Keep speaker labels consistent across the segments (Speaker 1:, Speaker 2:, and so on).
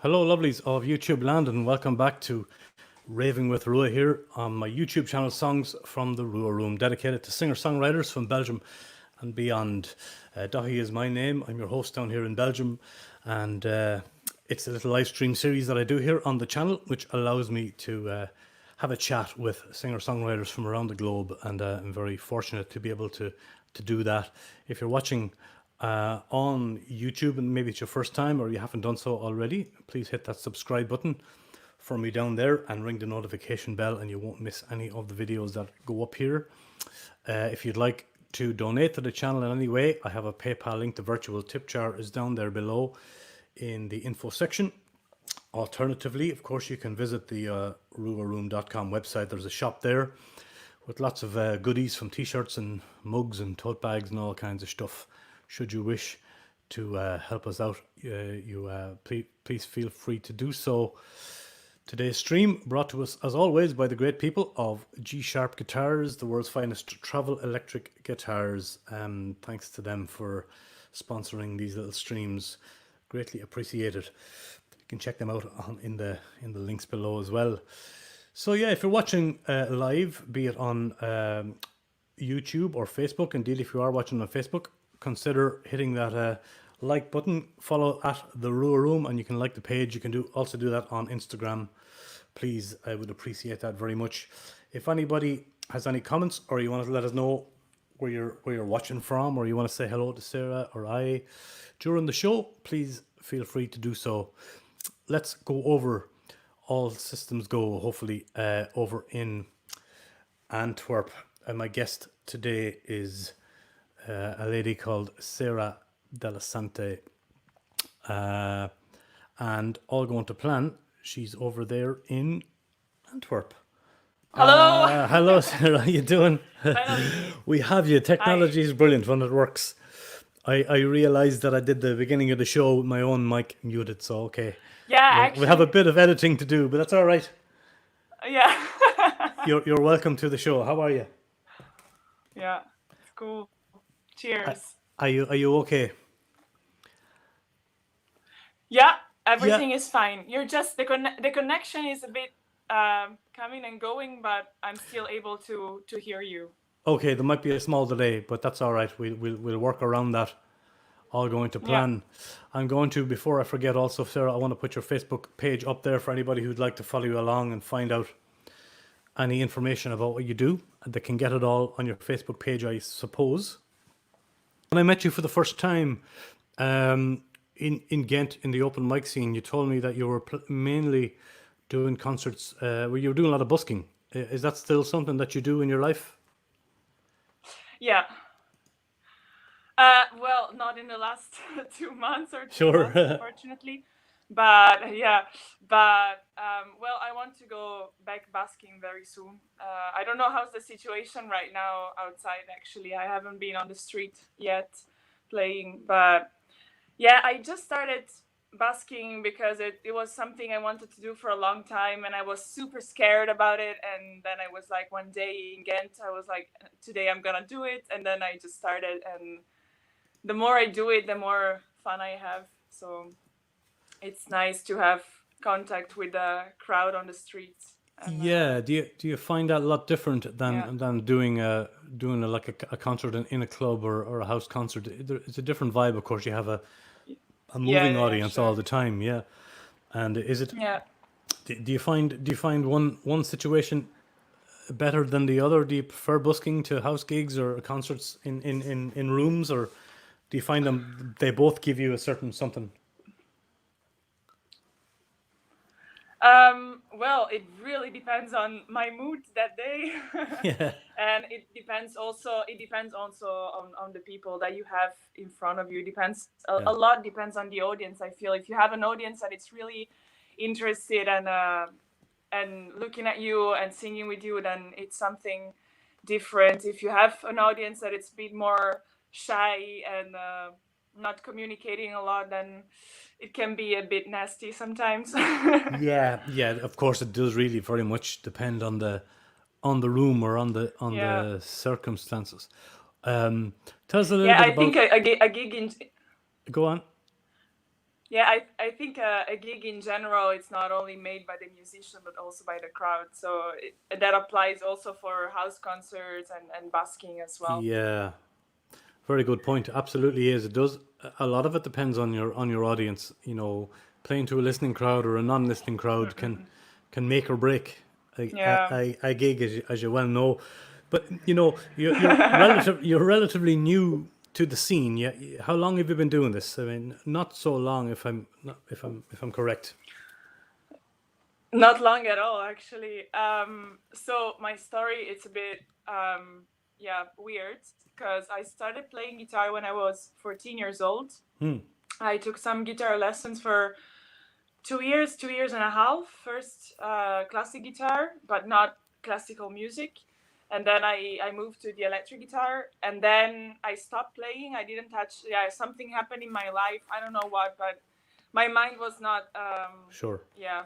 Speaker 1: Hello, lovelies of YouTube land, and welcome back to Raving with Rua here on my YouTube channel, Songs from the Rua Room, dedicated to singer-songwriters from Belgium and beyond. Dahi is my name. I'm your host down here in Belgium, and it's a little live stream series that I do here on the channel, which allows me to have a chat with singer-songwriters from around the globe, and I'm very fortunate to be able to do that. If you're watching on YouTube and maybe it's your first time or you haven't done so already, please hit that subscribe button for me down there and ring the notification bell, and you won't miss any of the videos that go up here. If you'd like to donate to the channel in any way, I have a PayPal link. The virtual tip jar is down there below in the info section. Alternatively, of course, you can visit the ruaroom.com website. There's a shop there with lots of goodies, from t-shirts and mugs and tote bags and all kinds of stuff. Should you wish to help us out, please feel free to do so. Today's stream brought to us, as always, by the great people of G-Sharp Guitars, the world's finest travel electric guitars. Thanks to them for sponsoring these little streams. Greatly appreciated. You can check them out in the links below as well. So yeah, if you're watching live, be it on YouTube or Facebook, indeed if you are watching on Facebook, consider hitting that like button. Follow at the Rua Room, and you can like the page. You can also do that on Instagram. Please, I would appreciate that very much. If anybody has any comments, or you want to let us know where you're watching from, or you want to say hello to Sarah or I during the show, please feel free to do so. Let's go over all systems go, hopefully, over in Antwerp. And my guest today is a lady called Sara Della. And all going to plan, she's over there in Antwerp.
Speaker 2: Hello.
Speaker 1: Hello, Sarah. How you doing?
Speaker 2: Finally.
Speaker 1: We have you. Technology is brilliant when it works. I realized that I did the beginning of the show with my own mic muted, so okay.
Speaker 2: Yeah, actually.
Speaker 1: We have a bit of editing to do, but that's all right.
Speaker 2: Yeah.
Speaker 1: You're welcome to the show. How are you?
Speaker 2: Yeah, it's cool. Cheers.
Speaker 1: Are you okay?
Speaker 2: Yeah, everything is fine. You're just the connection is a bit coming and going, but I'm still able to hear you.
Speaker 1: Okay, there might be a small delay, but that's all right. We'll work around that. All going to plan. Yeah. I'm going to, before I forget also, Sarah, I want to put your Facebook page up there for anybody who'd like to follow you along and find out any information about what you do. They can get it all on your Facebook page, I suppose. When I met you for the first time in Ghent in the open mic scene, you told me that you were mainly doing concerts where you were doing a lot of busking. Is that still something that you do in your life?
Speaker 2: Yeah. Well, not in the last 2 months or 3
Speaker 1: sure.
Speaker 2: months, unfortunately. But yeah, well, I want to go back busking very soon. I don't know how's the situation right now outside, actually. I haven't been on the street yet playing, but yeah, I just started busking because it was something I wanted to do for a long time, and I was super scared about it. And then I was like, one day in Ghent, I was like, today I'm gonna do it. And then I just started, and the more I do it, the more fun I have. So it's nice to have contact with the crowd on the streets. And,
Speaker 1: yeah. Do you find that a lot different than doing a concert in a club or a house concert? It's a different vibe, of course. You have a moving audience all the time. Yeah. And is it?
Speaker 2: Yeah.
Speaker 1: Do you find one situation better than the other? Do you prefer busking to house gigs or concerts in rooms, or do you find they both give you a certain something?
Speaker 2: Well, it really depends on my mood that day.
Speaker 1: Yeah.
Speaker 2: And it depends also on the people that you have in front of you. It depends a lot depends on the audience. I feel if you have an audience that it's really interested and looking at you and singing with you, then it's something different. If you have an audience that it's a bit more shy and not communicating a lot, then it can be a bit nasty sometimes.
Speaker 1: yeah, of course it does really very much depend on the room or on the circumstances. Tell us a little bit about...
Speaker 2: I think a gig in...
Speaker 1: Go on.
Speaker 2: Yeah, I think a gig in general, it's not only made by the musician, but also by the crowd. So that applies also for house concerts and busking as well.
Speaker 1: Yeah, very good point. Absolutely is. It does. A lot of it depends on your audience. You know, playing to a listening crowd or a non-listening crowd can make or break
Speaker 2: Yeah.
Speaker 1: a gig, as you well know. But you know, you're relatively new to the scene. Yeah, how long have you been doing this? I mean, not so long, if I'm correct.
Speaker 2: Not long at all, actually. So my story, it's a bit, yeah, weird because I started playing guitar when I was 14 years old. I took some guitar lessons for 2 years and a half. First, classic guitar, but not classical music. And then I moved to the electric guitar, and then I stopped playing. I didn't touch. Yeah, something happened in my life. I don't know what, but my mind was not.
Speaker 1: Sure.
Speaker 2: Yeah,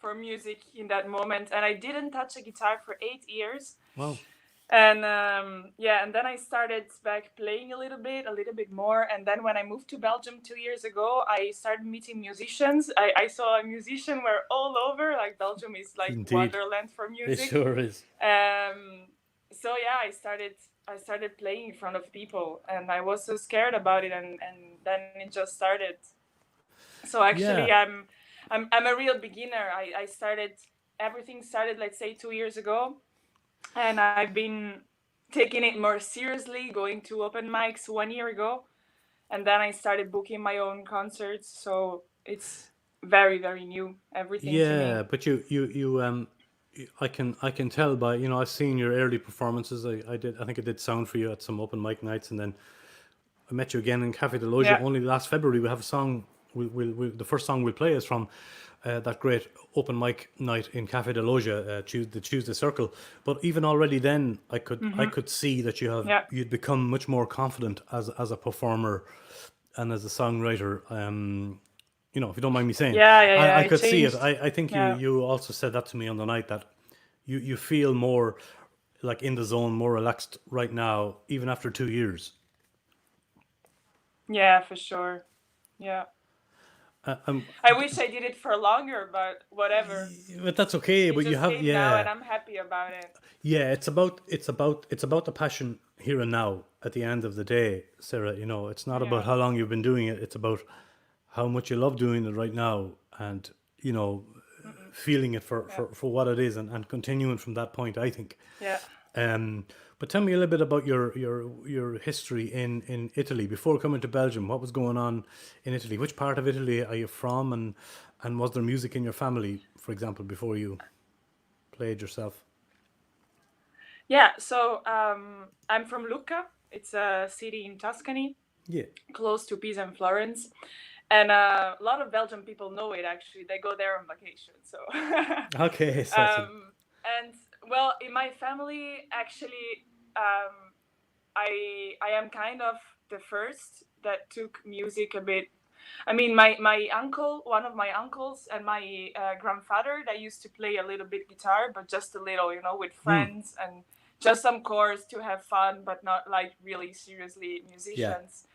Speaker 2: for music in that moment, and I didn't touch a guitar for 8 years.
Speaker 1: Wow.
Speaker 2: And yeah, and then I started back playing a little bit more. And then when I moved to Belgium 2 years ago, I started meeting musicians. I saw a musician were all over. Like Belgium is like
Speaker 1: Indeed.
Speaker 2: wonderland for
Speaker 1: It
Speaker 2: music.
Speaker 1: sure is.
Speaker 2: So yeah, I started playing in front of people, and I was so scared about it, and then it just started. So actually,
Speaker 1: Yeah.
Speaker 2: I'm a real beginner. I started, everything started, let's say, 2 years ago, and I've been taking it more seriously, going to open mics 1 year ago, and then I started booking my own concerts. So it's very, very new, everything to me.
Speaker 1: Yeah, but I can tell by, you know, I've seen your early performances. I think I did sound for you at some open mic nights, and then I met you again in Cafe de Loja
Speaker 2: Yeah.
Speaker 1: only last February. We have a song. The first song we'll play is from that great open mic night in Cafe de Loja, the Tuesday Circle. But even already then, I could see that
Speaker 2: Yeah.
Speaker 1: you'd become much more confident as a performer and as a songwriter. You know, if you don't mind me saying,
Speaker 2: Yeah.
Speaker 1: I
Speaker 2: It
Speaker 1: could see it.
Speaker 2: changed.
Speaker 1: I think
Speaker 2: Yeah.
Speaker 1: you also said that to me on the night, that you feel more like in the zone, more relaxed right now, even after 2 years.
Speaker 2: Yeah, for sure. Yeah.
Speaker 1: Um,
Speaker 2: I wish I did it for longer, but whatever.
Speaker 1: but that's okay.
Speaker 2: It
Speaker 1: But you
Speaker 2: just
Speaker 1: have,
Speaker 2: came now, and
Speaker 1: yeah,
Speaker 2: I'm happy about it.
Speaker 1: yeah. It's about the passion here and now. At the end of the day, Sarah, you know, it's not about
Speaker 2: Yeah.
Speaker 1: how long you've been doing it. It's about how much you love doing it right now, and you know, feeling it
Speaker 2: Yeah.
Speaker 1: for what it is, and continuing from that point, I think.
Speaker 2: Yeah.
Speaker 1: But tell me a little bit about your history in Italy before coming to Belgium. What was going on in Italy? Which part of Italy are you from, and was there music in your family, for example, before you played yourself?
Speaker 2: Yeah. So I'm from Lucca. It's a city in Tuscany,
Speaker 1: Yeah.
Speaker 2: close to Pisa and Florence. And a lot of Belgian people know it, actually. They go there on vacation. So,
Speaker 1: Okay, so
Speaker 2: and well, in my family, actually, I am kind of the first that took music a bit. I mean, my uncle, one of my uncles, and my grandfather, they used to play a little bit guitar, but just a little, with friends and just some chords to have fun, but not like really seriously
Speaker 1: yeah,
Speaker 2: musicians.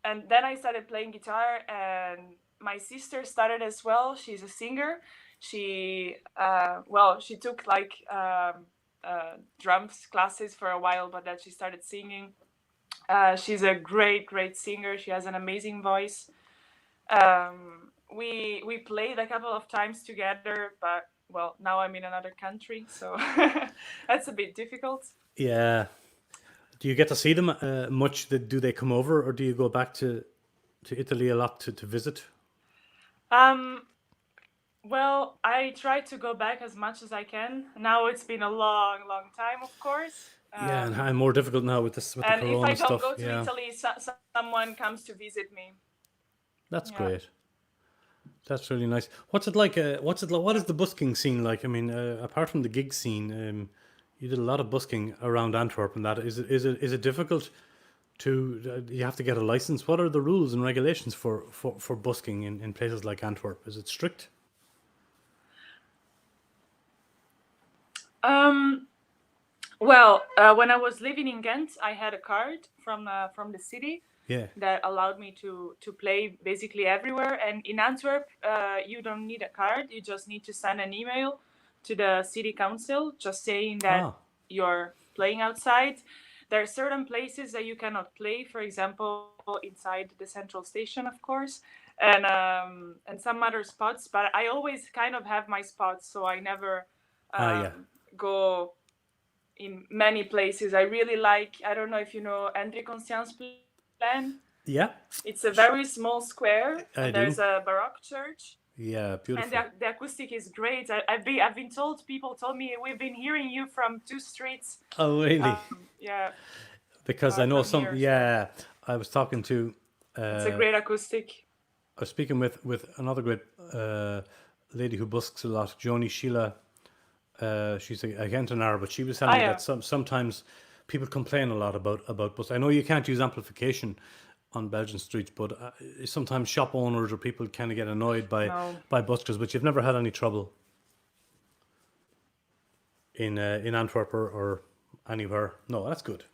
Speaker 2: And then I started playing guitar, and my sister started as well. She's a singer. She took like drums classes for a while, but then she started singing. She's a great, great singer. She has an amazing voice. We played a couple of times together, but well, now I'm in another country, so that's a bit difficult.
Speaker 1: yeah. Do you get to see them much? Do they come over, or do you go back to Italy a lot to visit?
Speaker 2: Um, well, I try to go back as much as I can. Now it's been a long, long time, of course.
Speaker 1: Yeah, and more difficult now with this, with the
Speaker 2: And if I
Speaker 1: Corona
Speaker 2: don't
Speaker 1: stuff.
Speaker 2: go to
Speaker 1: Yeah,
Speaker 2: Italy, someone comes to visit me.
Speaker 1: that's
Speaker 2: Yeah.
Speaker 1: great. That's really nice. What's it like? What's it like? What is the busking scene like? I mean, apart from the gig scene, you did a lot of busking around Antwerp, and that is it difficult to? You have to get a license. What are the rules and regulations for busking in places like Antwerp? Is it strict?
Speaker 2: Well, when I was living in Ghent, I had a card from the city,
Speaker 1: Yeah.
Speaker 2: that allowed me to play basically everywhere. And in Antwerp, you don't need a card. You just need to send an email to the city council just saying that
Speaker 1: Ah.
Speaker 2: you're playing outside. There are certain places that you cannot play, for example, inside the central station, of course, and some other spots. But I always kind of have my spots, so I never
Speaker 1: Yeah.
Speaker 2: go in many places. I really like, I don't know if you know André Conscience Plan.
Speaker 1: Yeah.
Speaker 2: It's a very small square,
Speaker 1: I
Speaker 2: and
Speaker 1: do.
Speaker 2: there's a Baroque church,
Speaker 1: Yeah,
Speaker 2: and
Speaker 1: beautiful.
Speaker 2: the acoustic is great. I've been told, people told me we've been hearing you from 2 streets,
Speaker 1: Oh, really?
Speaker 2: yeah,
Speaker 1: Because I know
Speaker 2: from
Speaker 1: some.
Speaker 2: here. So
Speaker 1: Yeah, I was talking to.
Speaker 2: it's a
Speaker 1: Uh,
Speaker 2: great acoustic.
Speaker 1: I was speaking with another great lady who busks a lot, Joni Sheila. She's a Gentonar, but she was telling
Speaker 2: Ah,
Speaker 1: me
Speaker 2: yeah.
Speaker 1: that sometimes people complain a lot about bus. I know you can't use amplification on Belgian streets, but sometimes shop owners or people kind of get annoyed
Speaker 2: No.
Speaker 1: by buskers. But you've never had any trouble in Antwerp or anywhere. No, that's good.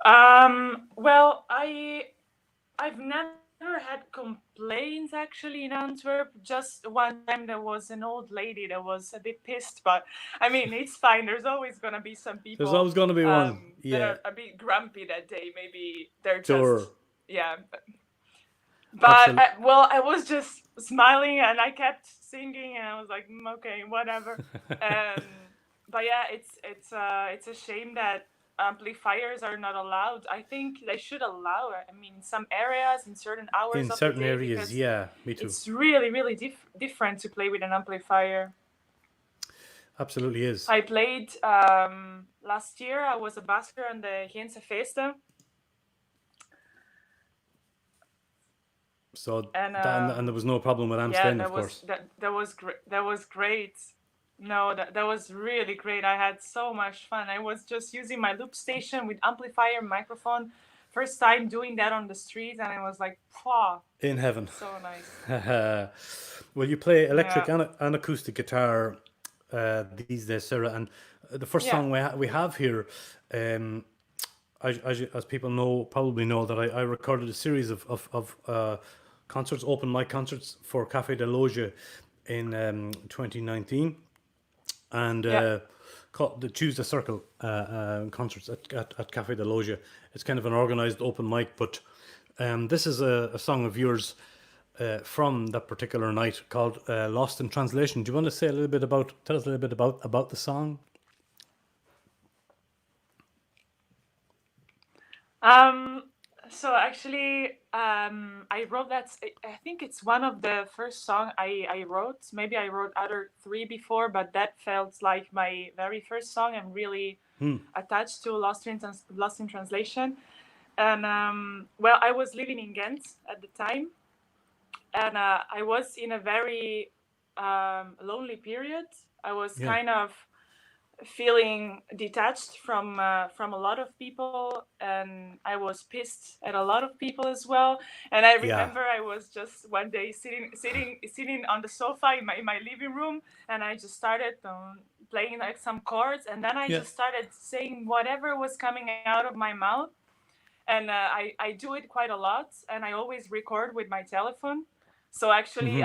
Speaker 2: Well, I've never had complaints actually in Antwerp. Just one time there was an old lady that was a bit pissed, but I mean it's fine. There's always gonna be some
Speaker 1: There's
Speaker 2: people
Speaker 1: always going to be one.
Speaker 2: that
Speaker 1: Yeah,
Speaker 2: are a bit grumpy that day. Maybe they're
Speaker 1: sure,
Speaker 2: just, yeah. But
Speaker 1: absolutely.
Speaker 2: well, I was just smiling and I kept singing and I was like, okay, whatever. Um, but yeah, it's a shame that amplifiers are not allowed. I think they should allow it. I mean, in some areas, in certain hours
Speaker 1: In
Speaker 2: of the
Speaker 1: certain
Speaker 2: day,
Speaker 1: areas,
Speaker 2: because
Speaker 1: yeah, me too.
Speaker 2: it's really, really different to play with an amplifier.
Speaker 1: Absolutely is.
Speaker 2: I played last year. I was a busker on the Gentse Feesten,
Speaker 1: So
Speaker 2: and
Speaker 1: and there was no problem with amps
Speaker 2: yeah,
Speaker 1: then, of course.
Speaker 2: that was great. That was great. No, that was really great. I had so much fun. I was just using my loop station with amplifier microphone. First time doing that on the street, and I was like, "Wow,
Speaker 1: In heaven.
Speaker 2: so nice."
Speaker 1: Well, you play electric
Speaker 2: Yeah,
Speaker 1: and acoustic guitar these days, Sarah. And the first
Speaker 2: yeah,
Speaker 1: song we have here, um, as people know, probably know that I recorded a series of concerts, open mic concerts for Café de Loge in 2019, and
Speaker 2: yeah.
Speaker 1: called the Choose the Circle concerts at Café de Loge. It's kind of an organized open mic, but this is a song of yours from that particular night called Lost in Translation. Do you want to say tell us a little bit about the song?
Speaker 2: Um, so actually, I wrote that. I think it's one of the first song I wrote. Maybe I wrote other three before, but that felt like my very first song. I'm really attached to Lost in Translation. And well, I was living in Ghent at the time, and I was in a very lonely period. I was
Speaker 1: Yeah.
Speaker 2: kind of feeling detached from a lot of people, and I was pissed at a lot of people as well. And I
Speaker 1: Yeah.
Speaker 2: remember I was just one day sitting on the sofa in my living room, and I just started playing like some chords, and then I
Speaker 1: Yeah.
Speaker 2: just started saying whatever was coming out of my mouth. And I do it quite a lot, and I always record with my telephone. So actually,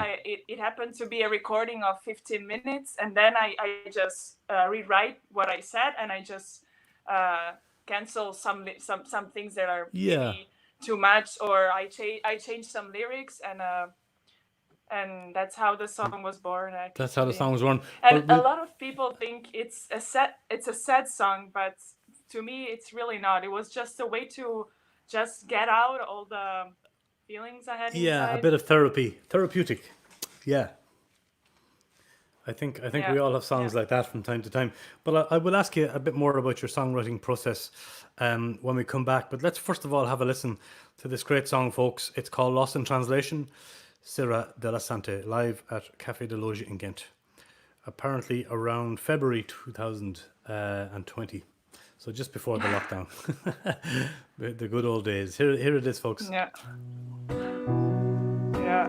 Speaker 2: it happened to be a recording of 15 minutes, and then I just rewrite what I said, and I just cancel some things that are
Speaker 1: Yeah.
Speaker 2: maybe too much, or I change some lyrics, and that's how the song was born. Actually.
Speaker 1: That's how the song was run.
Speaker 2: And
Speaker 1: Well,
Speaker 2: a lot of people think it's a sad song, but to me, it's really not. It was just a way to just get out all the feelings I had
Speaker 1: yeah, a
Speaker 2: inside.
Speaker 1: bit of therapeutic. Yeah. I think
Speaker 2: Yeah,
Speaker 1: we all have songs
Speaker 2: yeah.
Speaker 1: like that from time to time. But I will ask you a bit more about your songwriting process when we come back. But let's first of all have a listen to this great song, folks. It's called Lost in Translation, Sara Della live at Café de Loge in Ghent. Apparently around February 2020. So just before the lockdown. The good old days. Here it is, folks.
Speaker 2: Yeah. Yeah.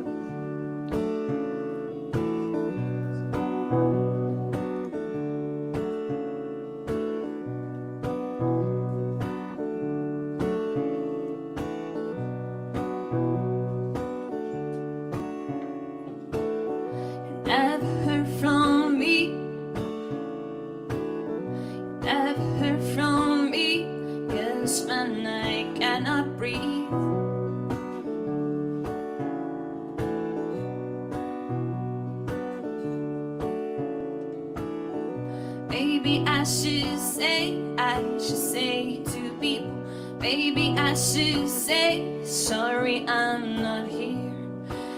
Speaker 3: when I cannot breathe. Maybe I should say to people, maybe I should say, sorry, I'm not here.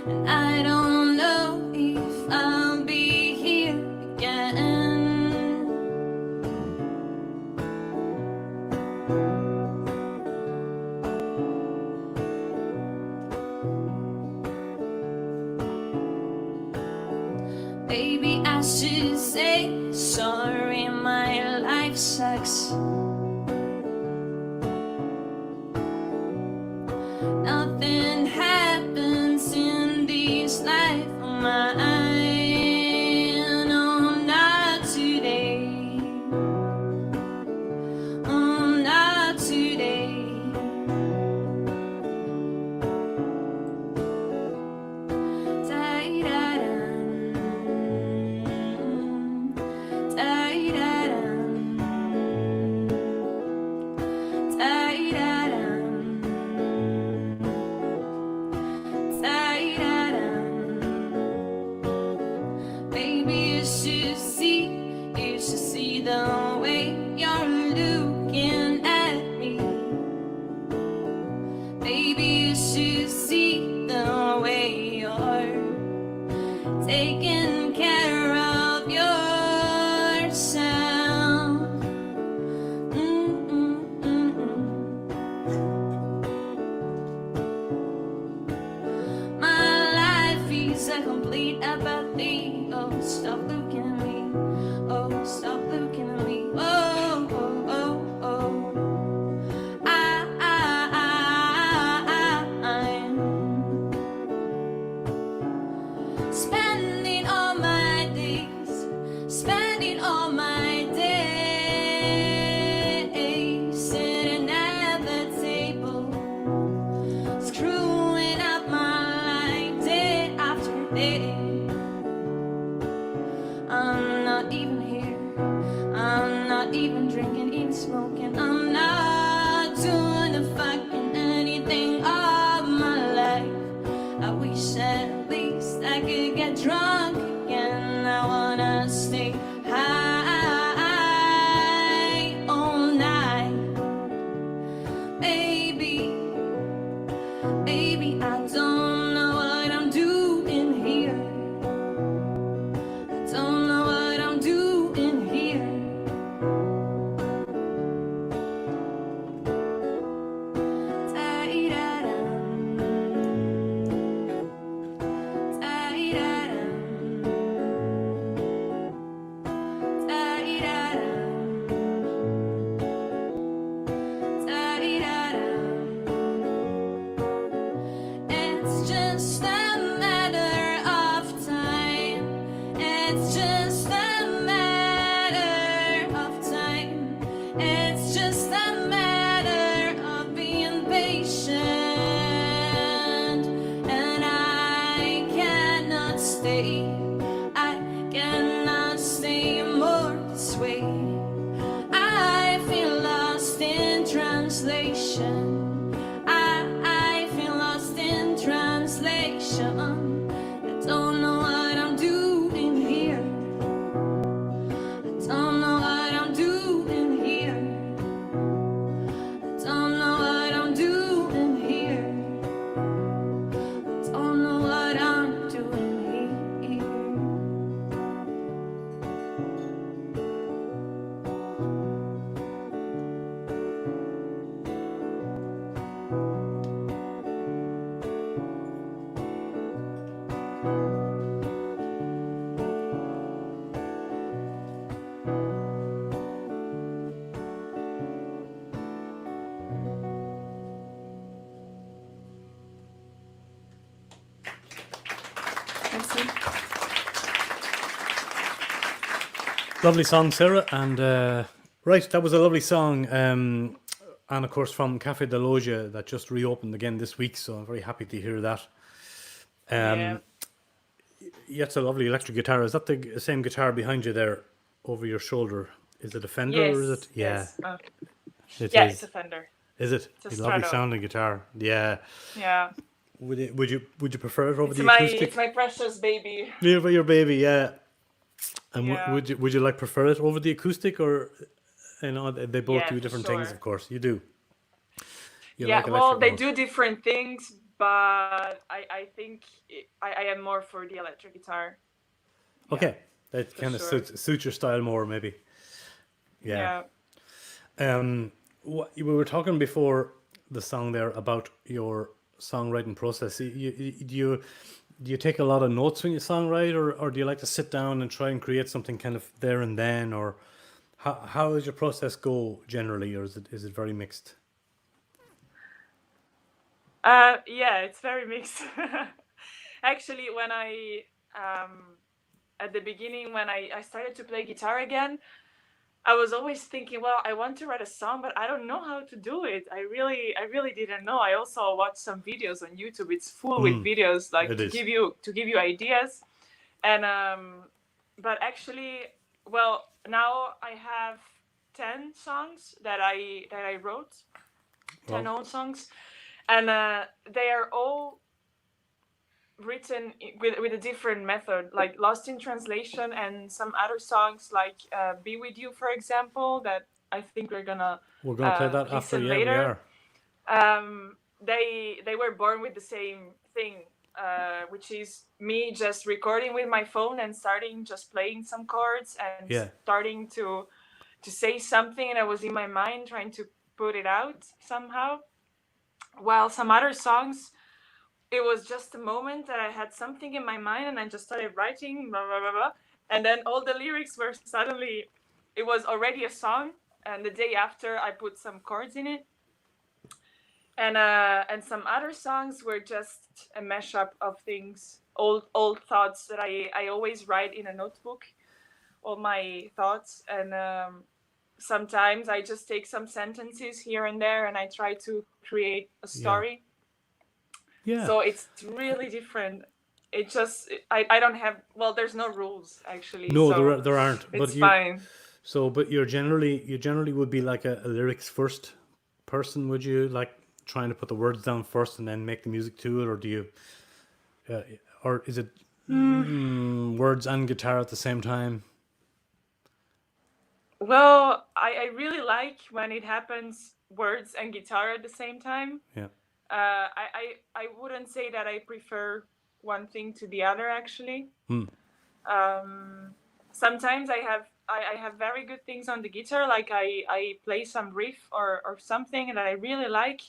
Speaker 3: And I don't know if I'll be here again. Maybe I should say, sorry, my life sucks. Nothing happens in this life of mine. Oh, not today. Oh, not today. Baby, you should see the way you're looking at me. Baby, you should see the way you're taking care of yourself. My life is a complete apathy. Oh, stop looking at me. Oh, stop looking at me. Oh, oh, oh, oh. I'm spending all my days, spending all my days sitting at the table, screwing up my life day after day. I'm not even here. I'm not even drinking, eating, smoking. I'm not doing a fucking anything of my life. I wish at least I could get drunk again. I wanna stay high all night. Baby, baby, I don't know what I'm doing here. Don't know what I'm doing here. It's just a matter of time. It's just a matter of time. It's just a matter of being patient. And I cannot stay. I cannot stay more this way. I feel lost in translation. I feel lost in translation. I don't know what I'm doing here. I don't know what I'm doing here. I don't know what I'm doing here. I don't know what I'm doing here. Merci.
Speaker 1: Lovely song, Sarah. And right, that was a lovely song. And of course, from Café de Loja that just reopened again this week. So I'm very happy to hear that.
Speaker 2: Yeah.
Speaker 1: Yeah, it's a lovely electric guitar. Is that the same guitar behind you there over your shoulder? Is it a Fender or is
Speaker 2: Yes.
Speaker 1: it? Yeah,
Speaker 2: Yes.
Speaker 1: it
Speaker 2: Yeah,
Speaker 1: is.
Speaker 2: it's a Fender.
Speaker 1: Is it?
Speaker 2: It's a
Speaker 1: A lovely
Speaker 2: strato.
Speaker 1: sounding guitar. Yeah.
Speaker 2: Yeah.
Speaker 1: Would you prefer it over
Speaker 2: It's
Speaker 1: the
Speaker 2: my
Speaker 1: acoustic?
Speaker 2: it's my precious baby.
Speaker 1: Yeah, your baby, yeah. And
Speaker 2: Yeah.
Speaker 1: would you like prefer it over the acoustic, or they both
Speaker 2: Yeah,
Speaker 1: do
Speaker 2: for
Speaker 1: different things?
Speaker 2: sure.
Speaker 1: Of course, you do. You
Speaker 2: Yeah,
Speaker 1: like
Speaker 2: well,
Speaker 1: electric
Speaker 2: they
Speaker 1: more.
Speaker 2: do different things, but I think I am more for the electric guitar. Yeah,
Speaker 1: Okay, that
Speaker 2: for
Speaker 1: kind of
Speaker 2: sure.
Speaker 1: suits your style more, maybe. Yeah.
Speaker 2: Yeah.
Speaker 1: We were talking before the song there about your songwriting process. Do you take a lot of notes when you songwrite, or do you like to sit down and try and create something kind of there and then, or how does your process go generally, or is it very mixed?
Speaker 2: Yeah, it's very mixed. Actually, when at the beginning, when I started to play guitar again, I was always thinking, well, I want to write a song, but I don't know how to do it. I really didn't know. I also watched some videos on YouTube. It's full with videos, like
Speaker 1: It is.
Speaker 2: to give you ideas. And but actually, well, now I have 10 songs that I wrote, 10
Speaker 1: Well,
Speaker 2: old songs, and they are all written with a different method, like Lost in Translation, and some other songs like Be With You, for example, that I think we're gonna
Speaker 1: we're gonna play that after.
Speaker 2: listen
Speaker 1: Yeah, we
Speaker 2: later.
Speaker 1: are.
Speaker 2: They were born with the same thing, which is me just recording with my phone and starting just playing some chords and
Speaker 1: Yeah.
Speaker 2: starting to say something that was in my mind, trying to put it out somehow. While some other songs, it was just a moment that I had something in my mind and I just started writing, blah, blah, blah, blah. And then all the lyrics were suddenly, it was already a song. And the day after, I put some chords in it. And some other songs were just a mashup of things, old thoughts that I always write in a notebook, all my thoughts. And sometimes I just take some sentences here and there and I try to create a story.
Speaker 1: Yeah.
Speaker 2: So it's really different. It just I don't have, well, there's no rules actually.
Speaker 1: No,
Speaker 2: so
Speaker 1: there aren't.
Speaker 2: it's fine.
Speaker 1: But you generally would be like a lyrics first person, would you? Like trying to put the words down first and then make the music to it, or do you, or is it words and guitar at the same time?
Speaker 2: Well, I really like when it happens, words and guitar at the same time.
Speaker 1: Yeah.
Speaker 2: I wouldn't say that I prefer one thing to the other actually. Sometimes I have very good things on the guitar, like I play some riff or something that I really like,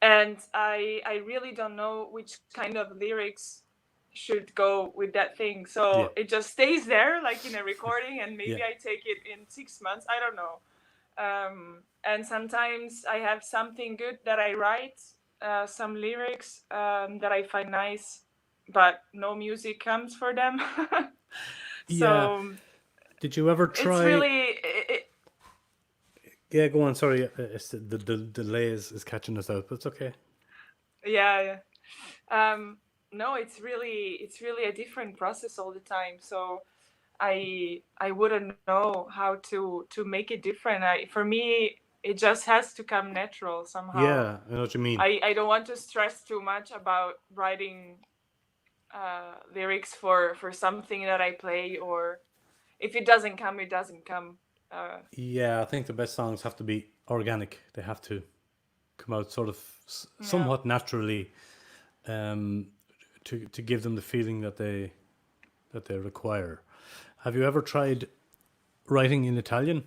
Speaker 2: and I really don't know which kind of lyrics should go with that thing. So it just stays there like in a recording, and maybe I take it in 6 months. I don't know. And sometimes I have something good that I write, some lyrics that I find nice, but no music comes for them. So
Speaker 1: did you ever try?
Speaker 2: It's really.
Speaker 1: Yeah, go on. Sorry, the delay is catching us out, but it's okay.
Speaker 2: Yeah. No, it's really a different process all the time. So I wouldn't know how to make it different. For me, it just has to come natural somehow.
Speaker 1: Yeah, I know what you mean.
Speaker 2: I don't want to stress too much about writing lyrics for something that I play, or if it doesn't come, it doesn't come.
Speaker 1: Yeah, I think the best songs have to be organic. They have to come out sort of somewhat naturally, to give them the feeling that they require. Have you ever tried writing in Italian?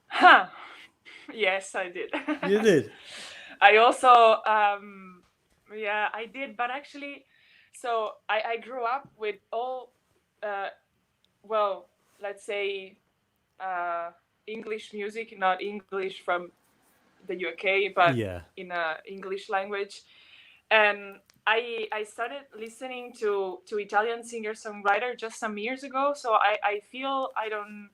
Speaker 2: Huh. Yes, I did.
Speaker 1: You did?
Speaker 2: I also, yeah, I did. But actually, so I grew up with all, well, let's say English music, not English from the UK, but in English language. And I started listening to Italian singer-songwriter just some years ago. So I feel I don't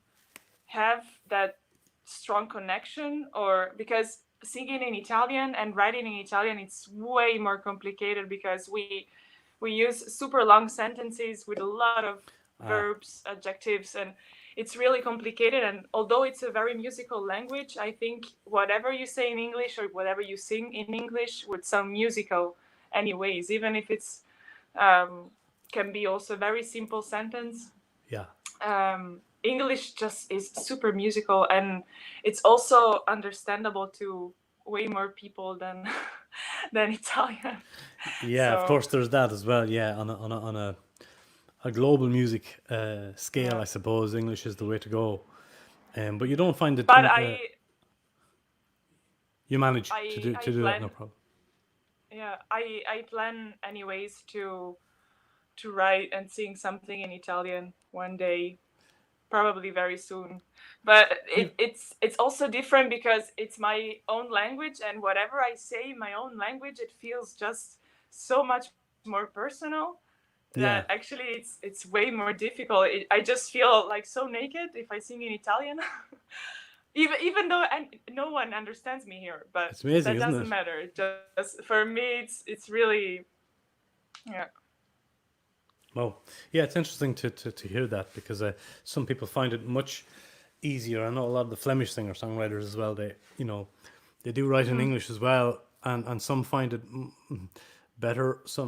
Speaker 2: have that strong connection, or because singing in Italian and writing in Italian, it's way more complicated because we use super long sentences with a lot of verbs, adjectives, and it's really complicated. And although it's a very musical language, I think whatever you say in English or whatever you sing in English would sound musical anyways, even if it's can be also a very simple sentence.
Speaker 1: Yeah.
Speaker 2: English just is super musical, and it's also understandable to way more people than than Italian.
Speaker 1: Yeah, of
Speaker 2: So-
Speaker 1: course, there's that as well. Yeah, on a global music scale,
Speaker 2: Yeah.
Speaker 1: I suppose English is the way to go. But you don't find it.
Speaker 2: But
Speaker 1: you manage
Speaker 2: I
Speaker 1: to do that,
Speaker 2: plan-
Speaker 1: no problem.
Speaker 2: yeah, I plan anyways to write and sing something in Italian one day, probably very soon. But it's also different because it's my own language, and whatever I say in my own language, it feels just so much more personal.
Speaker 1: Yeah.
Speaker 2: That actually it's way more difficult. I just feel like so naked if I sing in Italian. even though no one understands me here, but
Speaker 1: It's amazing,
Speaker 2: that
Speaker 1: isn't
Speaker 2: doesn't
Speaker 1: it?
Speaker 2: matter. It just for me, it's really, yeah.
Speaker 1: Well, yeah, it's interesting to hear that, because some people find it much easier. I know a lot of the Flemish singer-songwriters as well. They do write in English as well, and some find it better.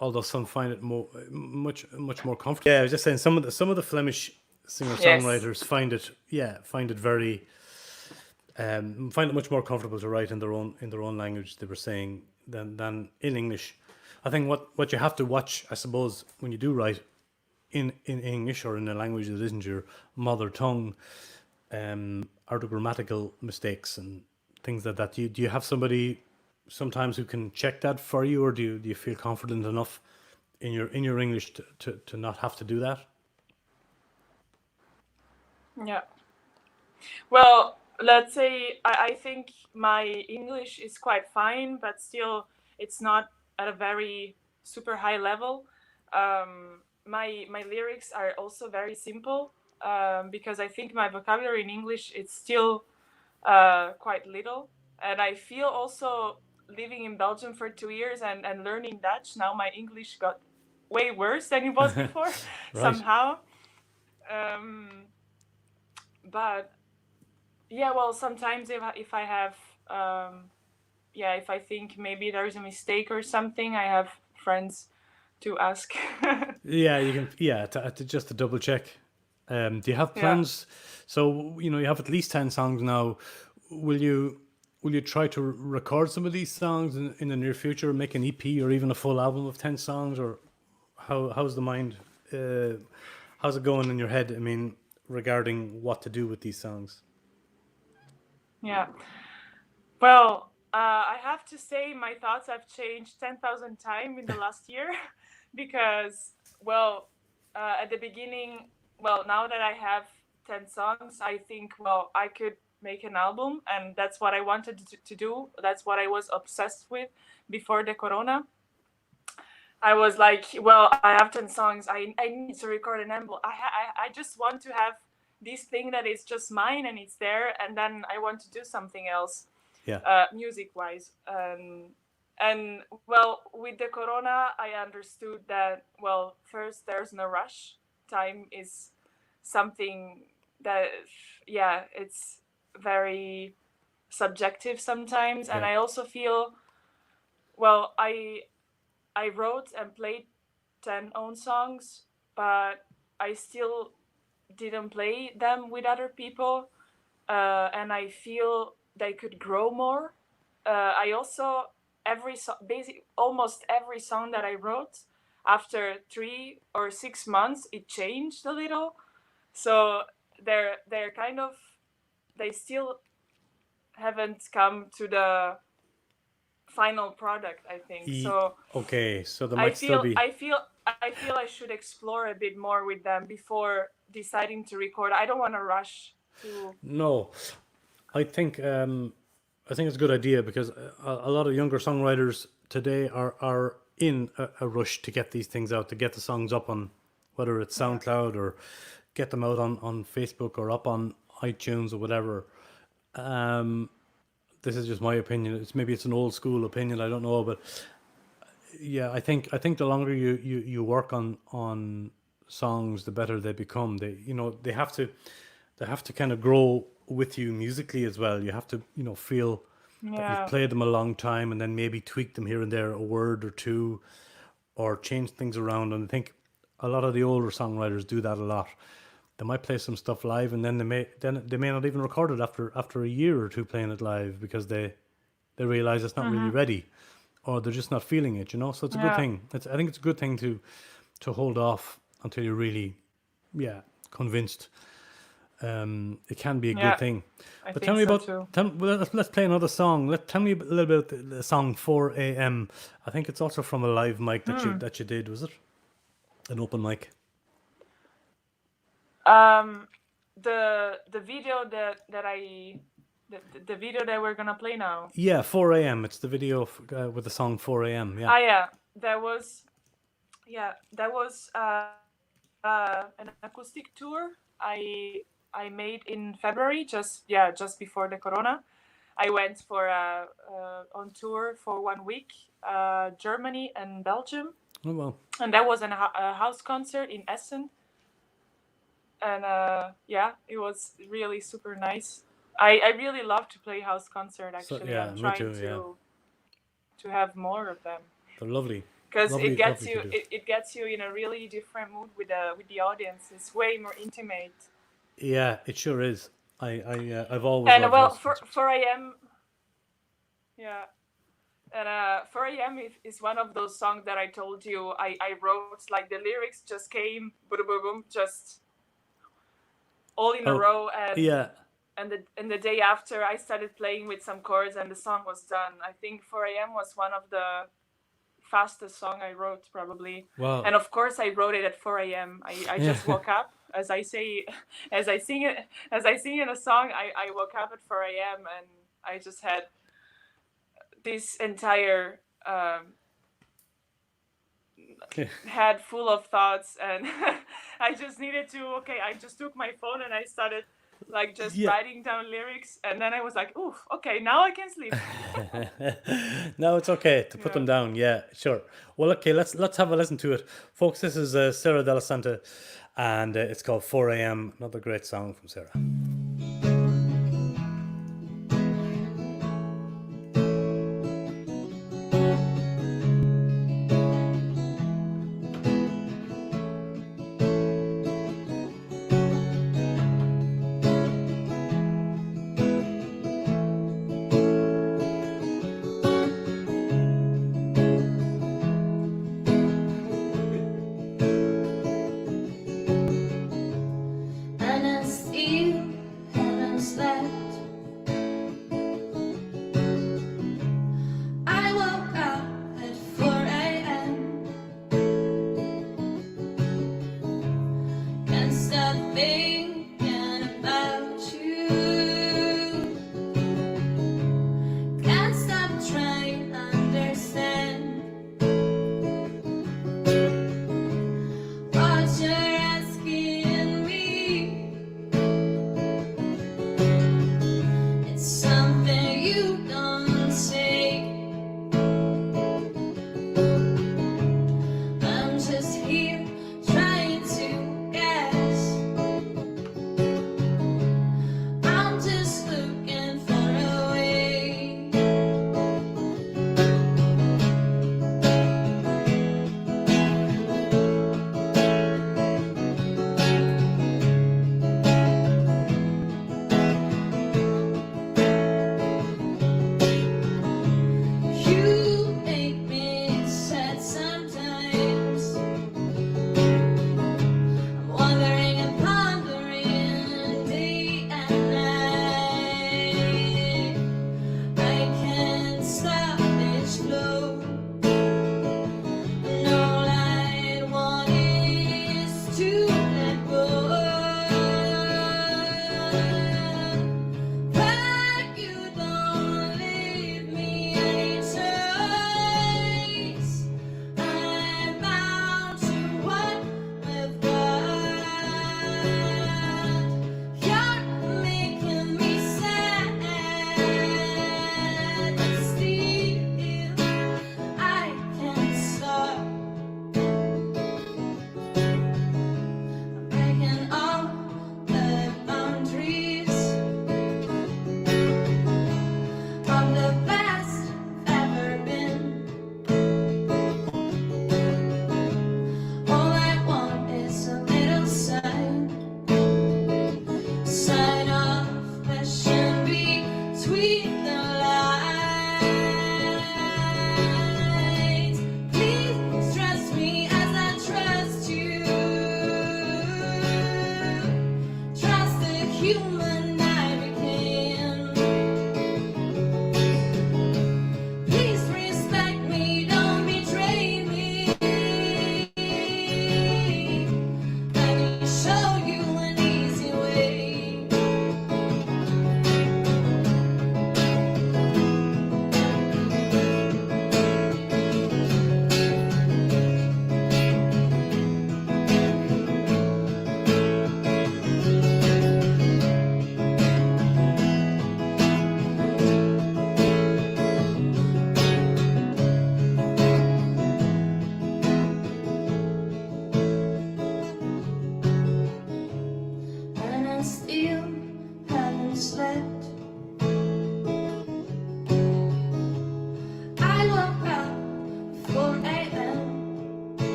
Speaker 1: Although some find it much more comfortable. Yeah, I was just saying some of the Flemish singer-songwriters find it very find it much more comfortable to write in their own language. They were saying than in English. I think what you have to watch, I suppose, when you do write in English or in a language that isn't your mother tongue, are the grammatical mistakes and things like that. Do you have somebody sometimes who can check that for you, or do you feel confident enough in your English to not have to do that?
Speaker 2: Yeah. Well, let's say I think my English is quite fine, but still it's not at a very super high level. My lyrics are also very simple, because I think my vocabulary in English it's still quite little. And I feel also living in Belgium for 2 years and learning Dutch, now my English got way worse than it was before. Somehow. But yeah, well, sometimes if I have if I think maybe there's a mistake or something, I have friends to ask.
Speaker 1: Yeah, you can. Yeah, just to double check. Do you have plans? So you have at least 10 songs now. Will you try to record some of these songs in the near future, make an EP or even a full album of 10 songs, or how's the mind? How's it going in your head? I mean, regarding what to do with these songs.
Speaker 2: Yeah. Well, I have to say my thoughts have changed 10,000 times in the last year because, well, at the beginning, well, now that I have 10 songs, I think, well, I could make an album, and that's what I wanted to do. That's what I was obsessed with before the corona. I was like, well, I have 10 songs. I need to record an album. I just want to have this thing that is just mine and it's there, and then I want to do something else.
Speaker 1: Yeah.
Speaker 2: Music-wise. And well, with the corona, I understood that, well, first, there's no rush. Time is something that, yeah, it's very subjective sometimes. And
Speaker 1: Yeah.
Speaker 2: I also feel, well, I wrote and played 10 own songs, but I still didn't play them with other people. And I feel they could grow more. I also, almost every song that I wrote, after 3 or 6 months, it changed a little. So they're kind of, they still haven't come to the final product, I think. So
Speaker 1: okay, so there
Speaker 2: I
Speaker 1: might still
Speaker 2: feel
Speaker 1: be.
Speaker 2: I feel I should explore a bit more with them before deciding to record. I don't want to rush to.
Speaker 1: No, I think it's a good idea, because a lot of younger songwriters today are in a rush to get these things out, to get the songs up on, whether it's SoundCloud or get them out on Facebook or up on iTunes or whatever. This is just my opinion. Maybe it's an old school opinion. I don't know, but yeah, I think the longer you work on songs, the better they become. They have to. they have to kind of grow with you musically as well. You have to, feel that
Speaker 2: Yeah.
Speaker 1: you've played them a long time, and then maybe tweak them here and there, a word or two, or change things around. And I think a lot of the older songwriters do that a lot. They might play some stuff live, and then they may not even record it after a year or two playing it live, because they realize it's not really ready, or they're just not feeling it. So it's a good
Speaker 2: Yeah.
Speaker 1: thing. I think it's a good thing to hold off until you're really, convinced. It can be a
Speaker 2: Yeah,
Speaker 1: good thing.
Speaker 2: I
Speaker 1: But
Speaker 2: think
Speaker 1: tell me
Speaker 2: so
Speaker 1: about
Speaker 2: too.
Speaker 1: well, let's play another song. Tell me a little bit about the song 4 a.m. I think it's also from a live mic that you did. Was it an open mic?
Speaker 2: The video the video that we're gonna play now.
Speaker 1: Yeah, 4 a.m. It's the video with the song 4 a.m. Yeah.
Speaker 2: Yeah, that was an acoustic tour I made in February, just before the Corona. I went for on tour for 1 week, Germany and Belgium,
Speaker 1: Oh well.
Speaker 2: and that was a house concert in Essen. And it was really super nice. I really love to play house concert. Actually,
Speaker 1: yeah,
Speaker 2: I'm
Speaker 1: me
Speaker 2: trying
Speaker 1: too,
Speaker 2: to have more of them,
Speaker 1: They're lovely.
Speaker 2: because
Speaker 1: Lovely-
Speaker 2: it gets
Speaker 1: lovely
Speaker 2: you
Speaker 1: to do.
Speaker 2: it gets you in a really different mood with the audience. It's way more intimate.
Speaker 1: Yeah, it sure is. I've always
Speaker 2: And
Speaker 1: loved
Speaker 2: well,
Speaker 1: house
Speaker 2: for
Speaker 1: concerts.
Speaker 2: 4 a.m. Yeah, and 4 a.m. is one of those songs that I told you I wrote, like the lyrics just came boom boom boom, just all in a
Speaker 1: Oh,
Speaker 2: row, and
Speaker 1: Yeah,
Speaker 2: and the day after I started playing with some chords and the song was done. I think 4 a.m. was one of the fastest song I wrote, probably.
Speaker 1: wow.
Speaker 2: And of course I wrote it at 4 a.m. I just woke up, as I sing in a song. I woke up at 4 a.m. and I just had this entire head full of thoughts, and I just needed to. Okay, I just took my phone and I started
Speaker 1: Yeah.
Speaker 2: writing down lyrics, and then I was like, "Oof, okay, now I can sleep."
Speaker 1: No, it's okay to put them down. Yeah, sure. Well, okay, let's have a listen to it, folks. This is Sara Della, and it's called 4 a.m. Another great song from Sarah.
Speaker 3: And I still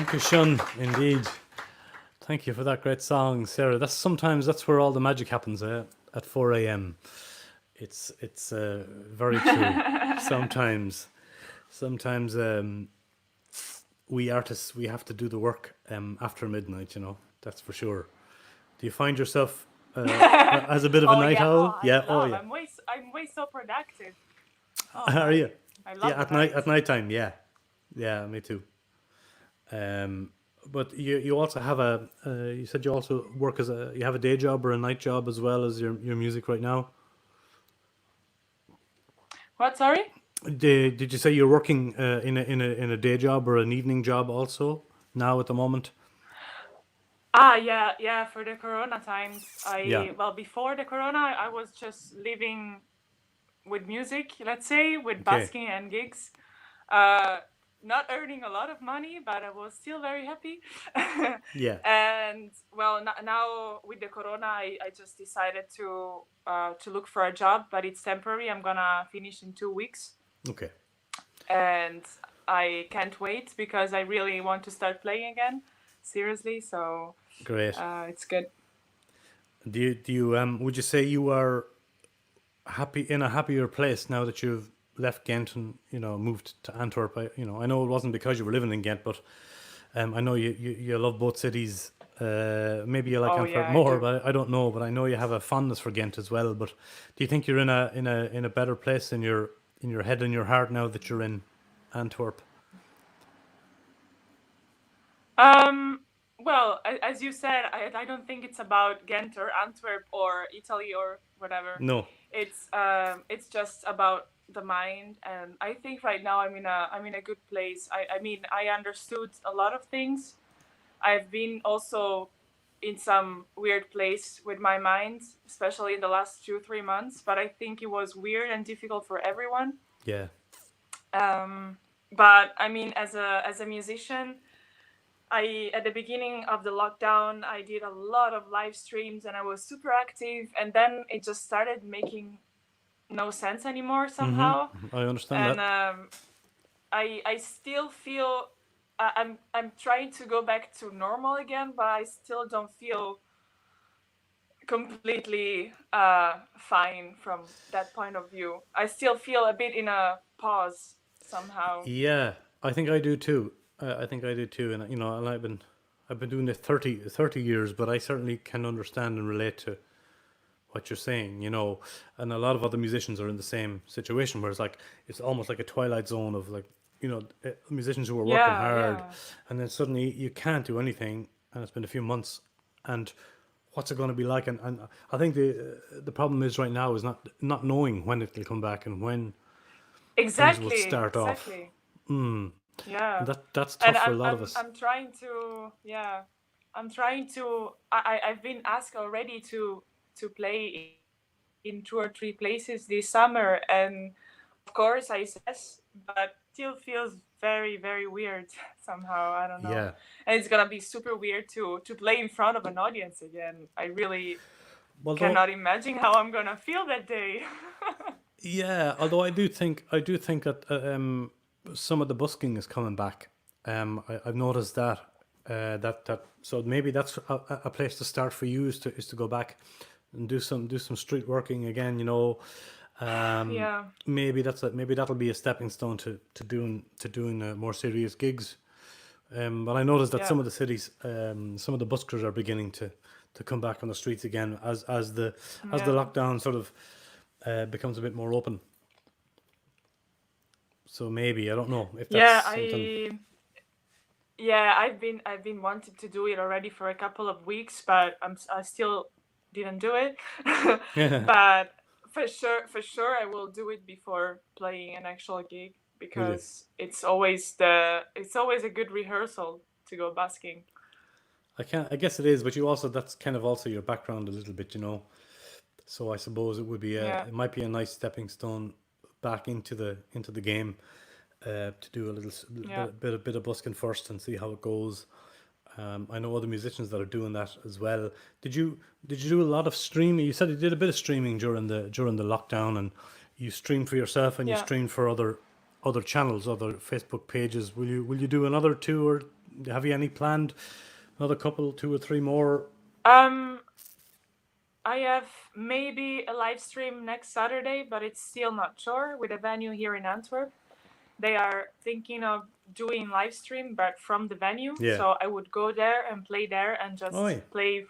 Speaker 1: Danke schön, indeed. Thank you for that great song, Sarah. That's where all the magic happens, at 4 a.m. It's very true. Sometimes we artists, we have to do the work after midnight. That's for sure. Do you find yourself as a bit of a night owl?
Speaker 2: Yeah. I'm way so productive.
Speaker 1: Are you?
Speaker 2: I love
Speaker 1: Yeah,
Speaker 2: the night.
Speaker 1: at nighttime. Yeah, me too. But you also have you said you also work you have a day job or a night job as well as your music right now.
Speaker 2: What? Sorry?
Speaker 1: Did you say you're working in a day job or an evening job also now at the moment?
Speaker 2: Yeah. For the Corona times,
Speaker 1: Yeah.
Speaker 2: well, before the Corona, I was just living with music, let's say, with
Speaker 1: Okay.
Speaker 2: busking and gigs. Not earning a lot of money, but I was still very happy.
Speaker 1: Yeah.
Speaker 2: And well, now with the Corona, I just decided to look for a job, but it's temporary. I'm gonna finish in 2 weeks,
Speaker 1: Okay.
Speaker 2: and I can't wait because I really want to start playing again, seriously. So
Speaker 1: Great.
Speaker 2: it's good.
Speaker 1: Do you would you say you are in a happier place now that you've left Ghent and moved to Antwerp? I know it wasn't because you were living in Ghent, but I know you love both cities. Maybe you like
Speaker 2: Oh,
Speaker 1: Antwerp
Speaker 2: yeah, I
Speaker 1: more,
Speaker 2: do.
Speaker 1: but I don't know. But I know you have a fondness for Ghent as well. But do you think you're in a better place in your head and your heart now that you're in Antwerp?
Speaker 2: Well, as you said, I don't think it's about Ghent or Antwerp or Italy or whatever.
Speaker 1: No.
Speaker 2: It's just about the mind, and I think right now I'm in a good place. I mean, I understood a lot of things. I've been also in some weird place with my mind, especially in the last 2-3 months. But I think it was weird and difficult for everyone.
Speaker 1: Yeah.
Speaker 2: But I mean, as a musician, at the beginning of the lockdown, I did a lot of live streams and I was super active, and then it just started making no sense anymore somehow.
Speaker 1: I understand
Speaker 2: And
Speaker 1: that.
Speaker 2: I still feel I'm trying to go back to normal again, but I still don't feel completely fine from that point of view. I still feel a bit in a pause somehow.
Speaker 1: Yeah, I think I do too. I think I do too, and and I've been doing this 30 years, but I certainly can understand and relate to what you're saying, and a lot of other musicians are in the same situation where it's almost like a twilight zone of musicians who are working
Speaker 2: Yeah,
Speaker 1: hard,
Speaker 2: yeah.
Speaker 1: and then suddenly you can't do anything, and it's been a few months, and what's it going to be like? And I think the problem is right now is not knowing when it will come back and when things will
Speaker 2: Exactly,
Speaker 1: start off.
Speaker 2: exactly.
Speaker 1: Mm.
Speaker 2: Yeah.
Speaker 1: And that's
Speaker 2: And
Speaker 1: tough for a lot of us.
Speaker 2: I'm trying to, yeah, I've been asked already to play in 2 or 3 places this summer, and of course I said yes, but still feels very, very weird somehow. I don't know.
Speaker 1: Yeah.
Speaker 2: And it's gonna be super weird to play in front of an audience again. I really
Speaker 1: Well,
Speaker 2: cannot imagine how I'm gonna feel that day.
Speaker 1: yeah. Although I do think that some of the busking is coming back. I've noticed that. So maybe that's a place to start for you is to go back and do some street working again.
Speaker 2: Yeah.
Speaker 1: Maybe that'll be a stepping stone to doing more serious gigs. But I noticed that
Speaker 2: Yeah.
Speaker 1: some of the cities, some of the buskers are beginning to come back on the streets again as the
Speaker 2: Yeah.
Speaker 1: lockdown sort of becomes a bit more open. So maybe I don't know if that's something.
Speaker 2: I've been wanting to do it already for a couple of weeks, but I still didn't do it. But for sure I will do it before playing an actual gig, because it's always a good rehearsal to go busking.
Speaker 1: I guess it is, but that's kind of also your background a little bit, So I suppose it would be
Speaker 2: Yeah.
Speaker 1: it might be a nice stepping stone back into the game, to do a little
Speaker 2: Yeah.
Speaker 1: bit of busking first and see how it goes. I know other musicians that are doing that as well. Did you do a lot of streaming? You said you did a bit of streaming during the lockdown, and you streamed for yourself and you
Speaker 2: Yeah.
Speaker 1: streamed for other channels, other Facebook pages. Will you do another 2 or Have you any planned? Another couple, 2 or 3 more?
Speaker 2: I have maybe a live stream next Saturday, but it's still not sure, with a venue here in Antwerp. They are thinking of doing live stream, but from the venue.
Speaker 1: Yeah.
Speaker 2: So I would go there and play there and just
Speaker 1: Oh, yeah.
Speaker 2: play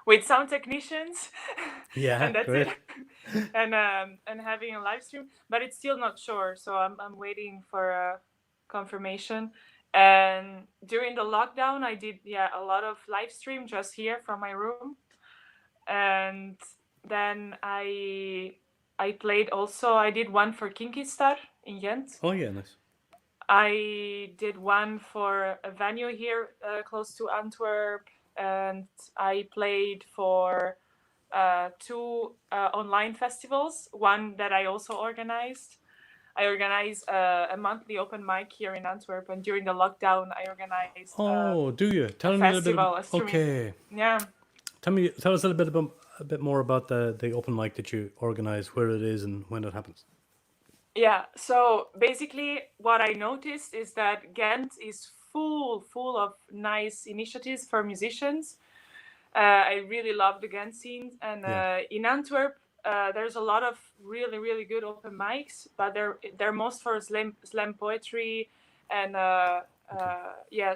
Speaker 2: with sound technicians.
Speaker 1: Yeah,
Speaker 2: and that's
Speaker 1: great.
Speaker 2: it. And having a live stream, but it's still not sure. So I'm waiting for a confirmation. And during the lockdown, I did a lot of live stream just here from my room. And then I played also. I did one for Kinky Star in Ghent.
Speaker 1: Oh yeah, nice.
Speaker 2: I did one for a venue here close to Antwerp, and I played for 2 online festivals. One that I also organized. I organized a monthly open mic here in Antwerp, and during the lockdown, I organized.
Speaker 1: Oh, do you? Tell me a little bit.
Speaker 2: festival, a streaming-
Speaker 1: Okay.
Speaker 2: Yeah.
Speaker 1: Tell us a little bit a bit more about the open mic that you organize, where it is, and when it happens.
Speaker 2: Yeah, so basically what I noticed is that Ghent is full of nice initiatives for musicians. I really love the Ghent scene, and in Antwerp there's a lot of really good open mics, but they're most for slam poetry and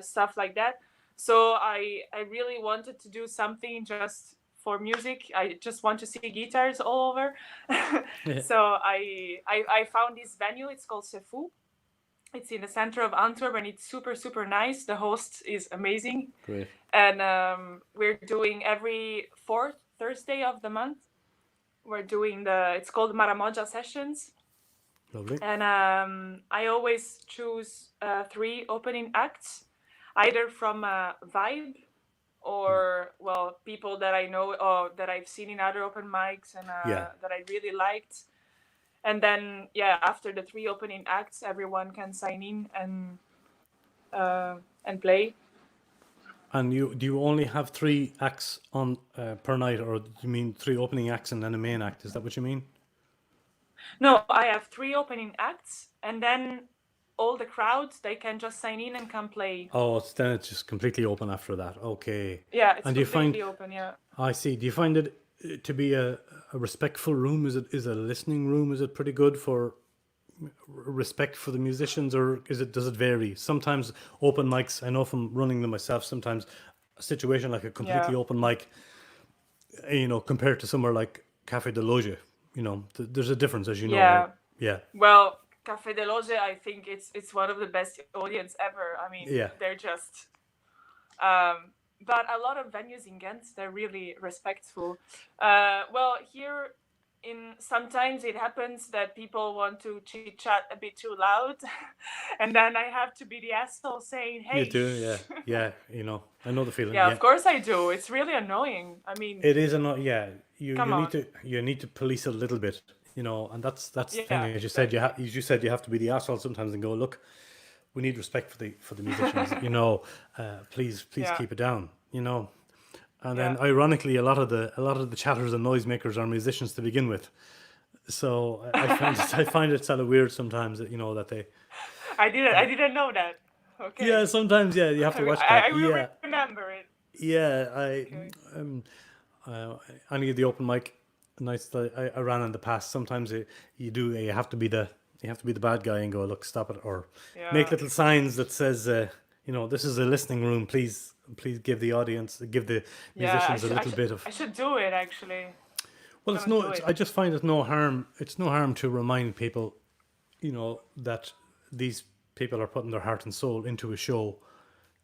Speaker 2: stuff like that. So I really wanted to do something just for music. I just want to see guitars all over.
Speaker 1: Yeah.
Speaker 2: So I found this venue. It's called Sefu. It's in the center of Antwerp, and it's super nice. The host is amazing.
Speaker 1: Great.
Speaker 2: And we're doing every 4th Thursday of the month. We're doing it's called Maramoja Sessions.
Speaker 1: Lovely.
Speaker 2: And I always choose 3 opening acts, either from Vibe or, people that I know or that I've seen in other open mics and that I really liked. And then, after the 3 opening acts, everyone can sign in and play.
Speaker 1: And do you only have 3 acts on per night, or do you mean 3 opening acts and then a main act? Is that what you mean?
Speaker 2: No, I have 3 opening acts, and then all the crowds, they can just sign in and come play.
Speaker 1: Oh, then it's just completely open after that. Okay.
Speaker 2: Yeah, it's
Speaker 1: And do you
Speaker 2: completely
Speaker 1: find-
Speaker 2: open, yeah.
Speaker 1: I see. Do you find it to be a respectful room? Is it a listening room? Is it pretty good for respect for the musicians, or does it vary? Sometimes open mics, I know from running them myself, sometimes a situation like a completely open mic, compared to somewhere like Café de Loge, there's a difference, as you know.
Speaker 2: Yeah.
Speaker 1: Right? Yeah.
Speaker 2: Well, Café de Loge, I think it's one of the best audience ever. I mean, they're just... but a lot of venues in Ghent, they're really respectful. Here sometimes it happens that people want to chit chat a bit too loud, and then I have to be the asshole saying, "Hey."
Speaker 1: You do, yeah. I know the feeling.
Speaker 2: Yeah, of course I do. It's really annoying. I mean,
Speaker 1: It is annoying. Yeah, you
Speaker 2: Come on.
Speaker 1: need to police it a little bit, and that's the thing.
Speaker 2: Yeah,
Speaker 1: As you said, you have to be the asshole sometimes and go, look, we need respect for the musicians. Please keep it down. And then ironically, a lot of the chatters and noisemakers are musicians to begin with. So I find it sort of weird sometimes that that they.
Speaker 2: I didn't know that. Okay.
Speaker 1: Yeah, sometimes you have to watch that.
Speaker 2: I will remember it.
Speaker 1: Yeah, any of the open mic nights that I ran in the past, sometimes you have to be the bad guy and go, look, stop it, or make little signs that says this is a listening room, please give the musicians a little bit of.
Speaker 2: I should do it actually.
Speaker 1: Well, I just find it no harm. It's no harm to remind people, that these people are putting their heart and soul into a show.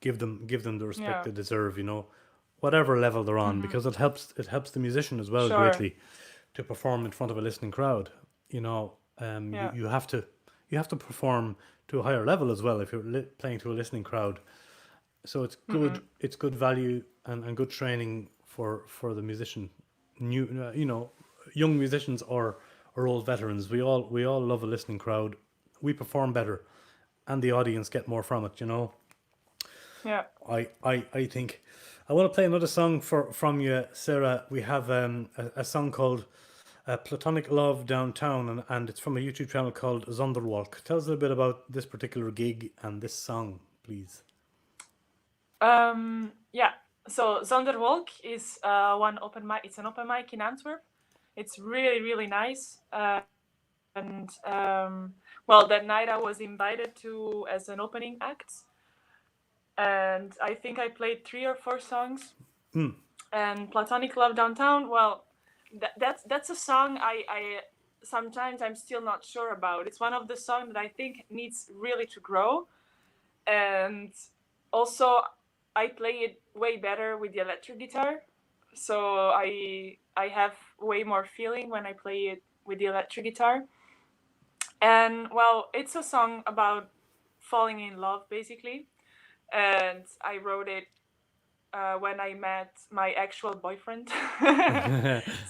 Speaker 1: Give them the respect they deserve. Whatever level they're on, because it helps the musician as well greatly to perform in front of a listening crowd. You have to perform to a higher level as well if you're playing to a listening crowd. So it's good. It's good value and good training for the musician, young musicians or old veterans. We all love a listening crowd. We perform better, and the audience get more from it.
Speaker 2: Yeah.
Speaker 1: I think I want to play another song from you, Sarah. We have a song called Platonic Love Downtown, and it's from a YouTube channel called Zonderwalk. Tell us a little bit about this particular gig and this song, please.
Speaker 2: Yeah. So Zonderwolk is one open mic. It's an open mic in Antwerp. It's really, really nice. And well, that night I was invited to as an opening act, and I think I played 3 or 4 songs. And Platonic Love Downtown, well, that's a song I sometimes I'm still not sure about. It's one of the songs that I think needs really to grow, and also I play it way better with the electric guitar, so I have way more feeling when I play it with the electric guitar. And well, it's a song about falling in love basically, and I wrote it when I met my actual boyfriend.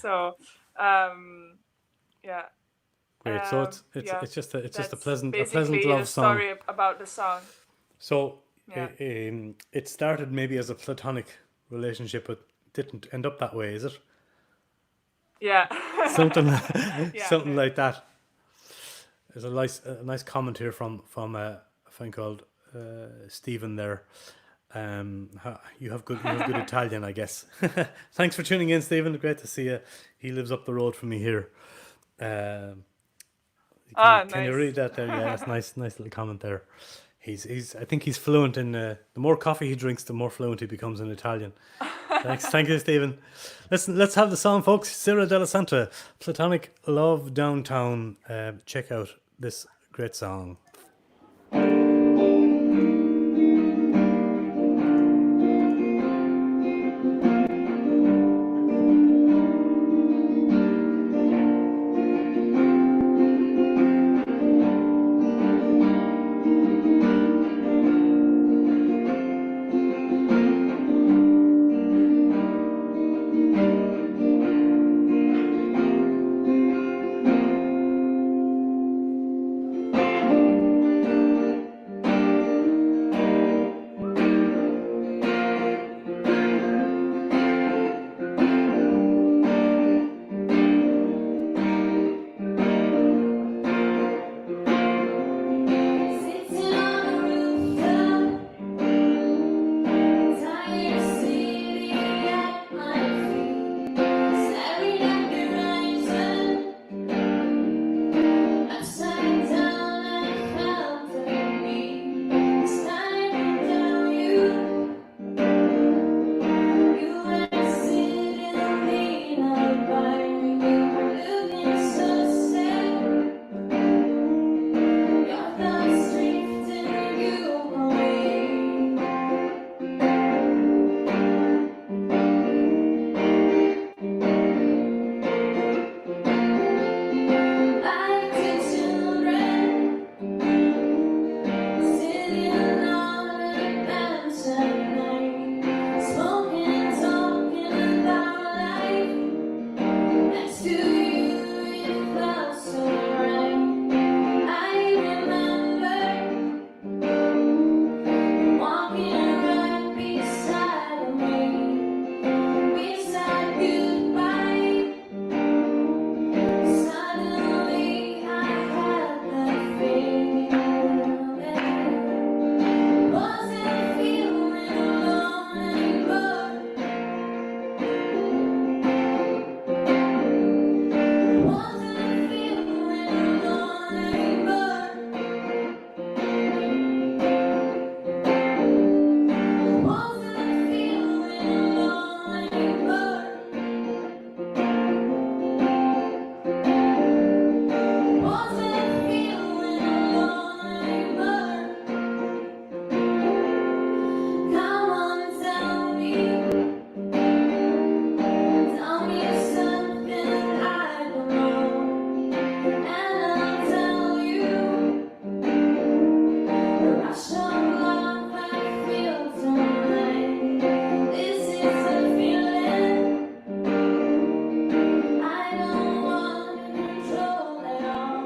Speaker 2: So yeah.
Speaker 1: Great. So it's
Speaker 2: Yeah,
Speaker 1: it's just a
Speaker 2: that's
Speaker 1: pleasant
Speaker 2: basically the
Speaker 1: love song.
Speaker 2: story about the song.
Speaker 1: So
Speaker 2: Yeah.
Speaker 1: it started maybe as a platonic relationship, but didn't end up that way, is it?
Speaker 2: Yeah.
Speaker 1: Something
Speaker 2: Yeah.
Speaker 1: something like that. There's a nice comment here from a friend called Stephen there. You have good Italian, I guess. Thanks for tuning in, Stephen. Great to see you. He lives up the road from me here. Can you
Speaker 2: Nice.
Speaker 1: read that there? Yeah, that's nice little comment there. He's I think he's fluent in the more coffee he drinks, the more fluent he becomes in Italian. Thank you, Stephen. Let's have the song, folks. Sara Della, Platonic Love Downtown. Check out this great song.
Speaker 3: Sitting on a rooftop, entire city at my feet, staring at the horizon, upside down I felt the beat. It's time to tell you, you were sitting leaning by me, you were looking so sad. Your thoughts drifting you away. Like two children sitting on a bench at night, smoking and talking about life. Next to you, it felt so right. I remember walking right beside me. We said goodbye. Suddenly, I had that feeling. Wasn't feeling alone anymore. Wasn't feeling alone anymore. Wasn't feeling alone anymore. Wasn't feeling alone anymore. Come on, tell me something I don't know, and I'll tell you the rush of love I feel tonight. This is a feeling I don't want to control at all.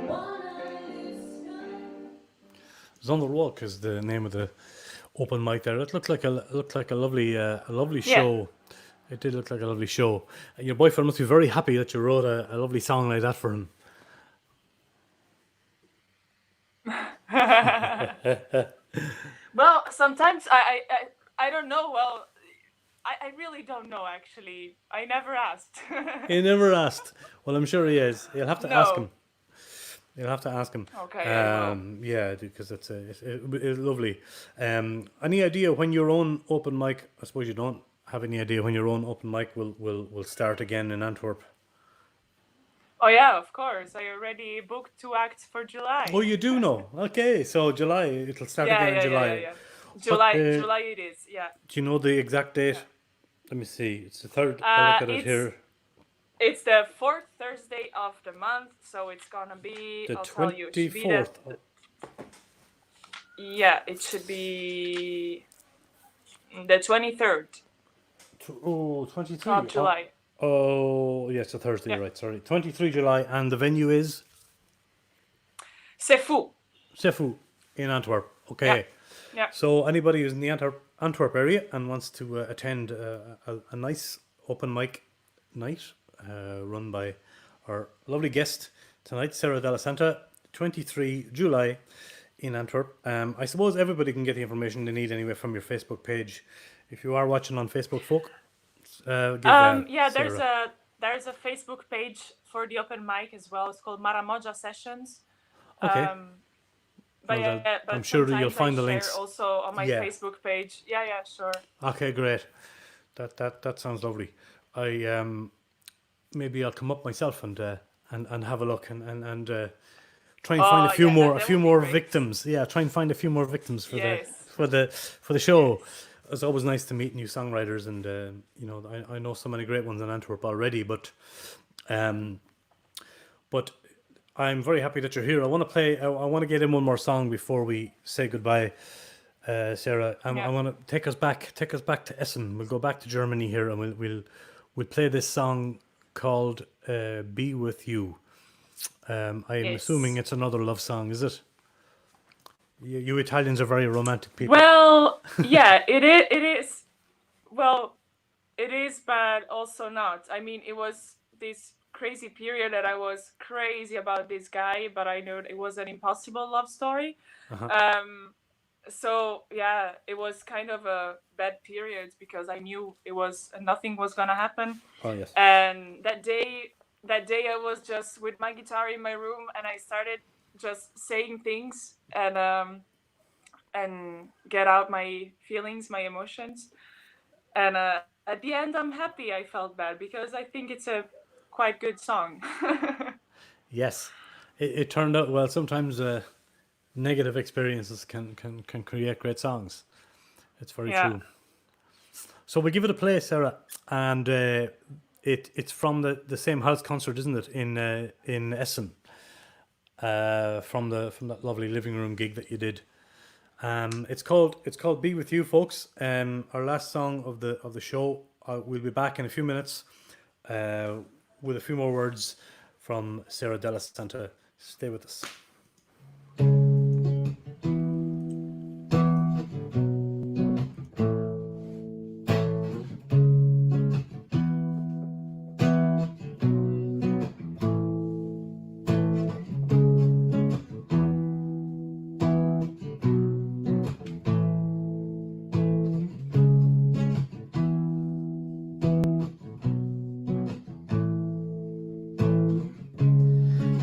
Speaker 3: Wanna lose control.
Speaker 1: Zonderwolk is the name of the open mic there. It looked like a lovely
Speaker 2: Yeah.
Speaker 1: show. It did look like a lovely show. Your boyfriend must be very happy that you wrote a lovely song like that for him.
Speaker 2: Well, sometimes I don't know. Well, I really don't know actually. I never asked.
Speaker 1: He never asked. Well, I'm sure he is. You'll have to ask
Speaker 2: No.
Speaker 1: him. You'll have to ask him.
Speaker 2: Okay, I will.
Speaker 1: Yeah, because it's lovely. Any idea when your own open mic? I suppose you don't have any idea when your own open mic will start again in Antwerp.
Speaker 2: Oh yeah, of course. I already booked 2 acts for July.
Speaker 1: Oh, you do know. Okay, so July it'll start
Speaker 2: Yeah,
Speaker 1: again in July.
Speaker 2: yeah. July,
Speaker 1: What,
Speaker 2: July it is. Yeah.
Speaker 1: Do you know the exact date? Let me see. It's the third. I'll look at it here.
Speaker 2: It's the 4th Thursday of the month, so it's gonna be.
Speaker 1: The
Speaker 2: I'll tell you. It should be
Speaker 1: 24th.
Speaker 2: yeah, it should be the 23rd
Speaker 1: Oh, 23.
Speaker 2: of July.
Speaker 1: Oh, yes, a Thursday,
Speaker 2: Yeah.
Speaker 1: right, sorry. 23 July, and the venue is
Speaker 2: C'est fou.
Speaker 1: Sefu in Antwerp. Okay.
Speaker 2: Yeah.
Speaker 1: So anybody who's in the Antwerp area and wants to attend a nice open mic night run by our lovely guest tonight, Sara Della, 23 July in Antwerp. I suppose everybody can get the information they need anyway from your Facebook page. If you are watching on Facebook, folk,
Speaker 2: Yeah,
Speaker 1: Sarah.
Speaker 2: there's a Facebook page for the open mic as well. It's called Maramoja Sessions.
Speaker 1: Okay.
Speaker 2: But
Speaker 1: Well,
Speaker 2: yeah, but
Speaker 1: I'm sure that you'll
Speaker 2: sometimes
Speaker 1: find the
Speaker 2: I share
Speaker 1: links.
Speaker 2: also on my
Speaker 1: Yeah.
Speaker 2: Facebook page. Yeah, sure.
Speaker 1: Okay, great. That sounds lovely. I maybe I'll come up myself and have a look and try and find a few
Speaker 2: yeah,
Speaker 1: more
Speaker 2: that would be great.
Speaker 1: victims. Yeah, try and find a few more victims for
Speaker 2: Yes.
Speaker 1: the show. It's always nice to meet new songwriters, and you know, I know so many great ones in Antwerp already, but I'm very happy that you're here. I want to play. I want to get in one more song before we say goodbye, Sarah. I
Speaker 2: Yeah.
Speaker 1: want to take us back to Essen. We'll go back to Germany here, and we'll play this song called "Be With You." I'm
Speaker 2: Yes.
Speaker 1: assuming it's another love song, is it? You Italians are very romantic people.
Speaker 2: Well, yeah, it is. Well, it is, but also not. I mean, it was this crazy period that I was crazy about this guy, but I knew it was an impossible love story. So yeah, it was kind of a bad period because I knew nothing was gonna happen.
Speaker 1: Oh yes.
Speaker 2: And that day I was just with my guitar in my room, and I started just saying things and get out my feelings, my emotions. And at the end, I'm happy I felt bad because I think it's a quite good song.
Speaker 1: Yes, it turned out well. Sometimes negative experiences can create great songs. It's very
Speaker 2: Yeah.
Speaker 1: true. So we give it a play, Sarah, and it's from the same house concert, isn't it, in Essen? From that lovely living room gig that you did. It's called "Be With You," folks. Our last song of the show. We'll be back in a few minutes with a few more words from Sara Della. Stay with us.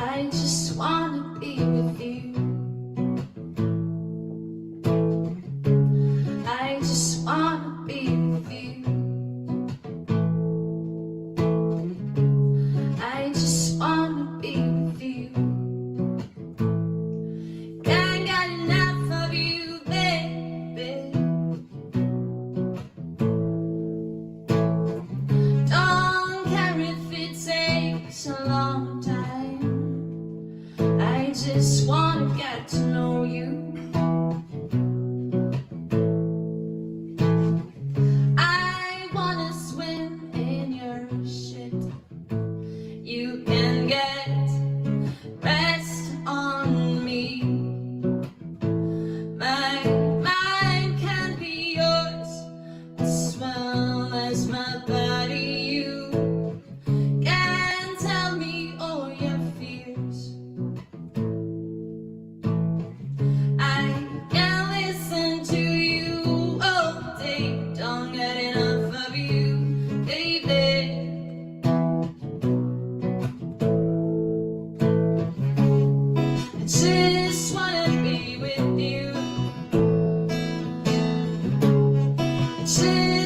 Speaker 3: I just wanna be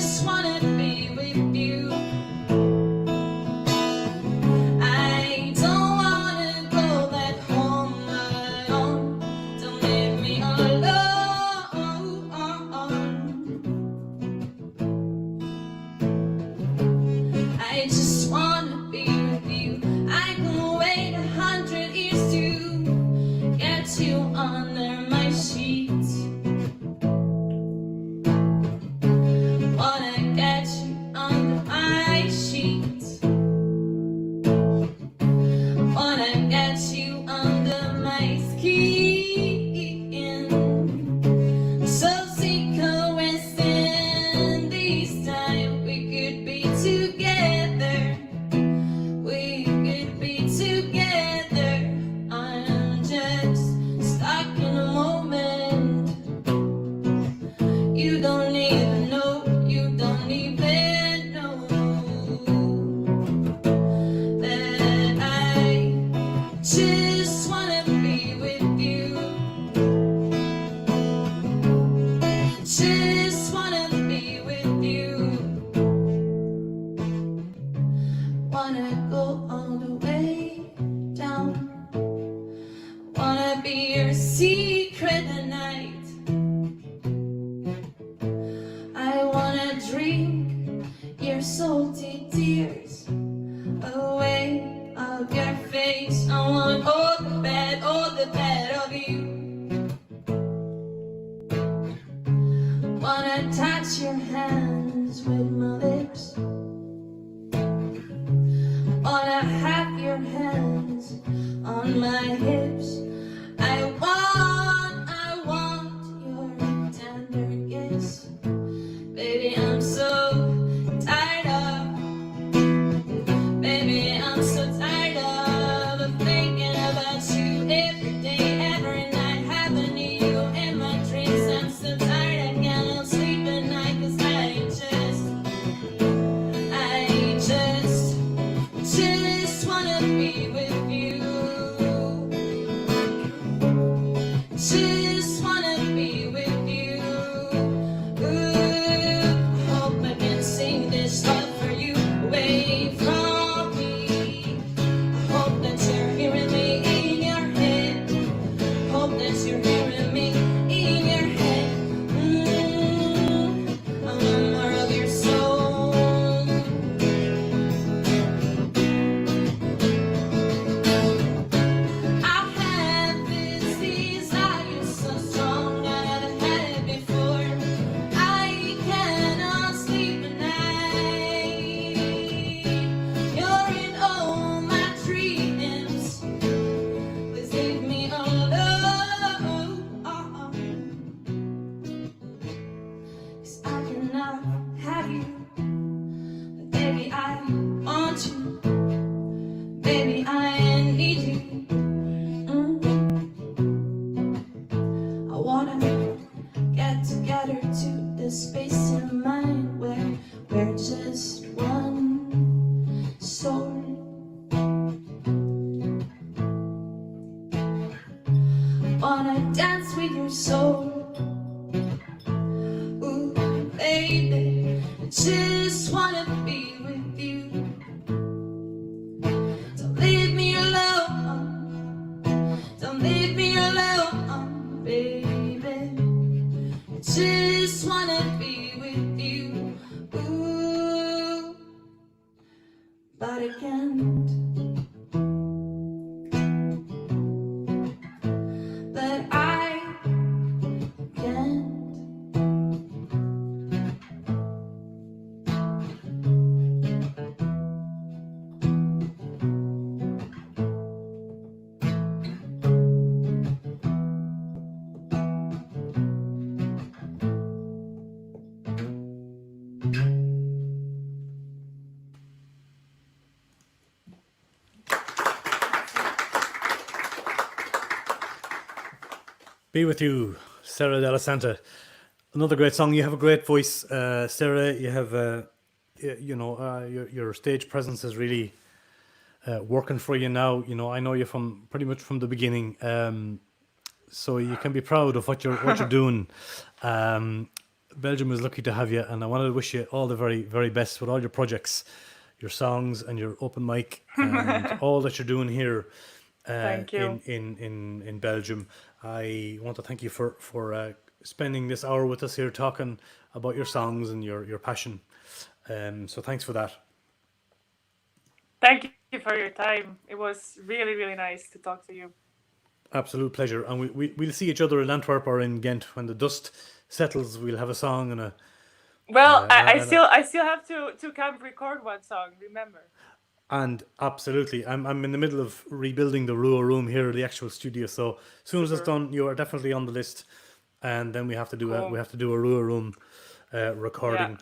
Speaker 3: just wanna be with you. I don't wanna go back home alone. Don't leave me alone. I just wanna be with you. I can wait 100 years to get you under my sheets. Wanna get you under my sheets. Wanna get you under my skin. So sick of wasting this time. We could be together. We could be together. I'm just stuck in a moment. You don't even know. You don't even know that I just wanna be with you. Just wanna be with you. Wanna go all the way down. Wanna be your secret at night. I wanna drink your salty tears away of your face. I want all the bad of you. Wanna touch your hands with my lips. Wanna have your hands on my hips. I want your tender kiss. Baby, I'm so tired of. Baby, I'm so tired of thinking about you every day, every night, having you in my dreams. I'm so tired, I cannot sleep at night, 'cause I just wanna be with you. Just wanna be with you. Ooh, hope I can sing this love for you away from me. I hope that you're hearing me in your head. Hope that you're hearing me in your head. I want more of your soul. I have this desire so strong, I never had it before. I cannot sleep at night. You're in all my dreams. Please leave me alone. 'Cause I cannot have you. But baby, I want you. Baby, I need you. I wanna get together to the space in mind where we're just one soul. Wanna dance with your soul. Ooh, baby, I just wanna be with you. Don't leave me alone. Don't leave me alone, baby. I just wanna be with you. Ooh, but I can't. But I can't.
Speaker 1: Be With You, Sara Della. Another great song. You have a great voice, Sara. You have, your stage presence is really working for you now. You know, I know you from pretty much from the beginning, so you can be proud of what you're doing. Belgium is lucky to have you, and I wanted to wish you all the very, very best with all your projects, your songs, and your open mic, and all that you're doing here
Speaker 2: Thank you.
Speaker 1: in Belgium. I want to thank you for spending this hour with us here, talking about your songs and your passion. So thanks for that.
Speaker 2: Thank you for your time. It was really, really nice to talk to you.
Speaker 1: Absolute pleasure. And we'll see each other in Antwerp or in Ghent when the dust settles. We'll have a song and a.
Speaker 2: Well, I still have to come record one song. Remember.
Speaker 1: And absolutely, I'm in the middle of rebuilding the RWR room here, the actual studio. So as soon as it's done, you are definitely on the list. And then we have to do a RWR room recording.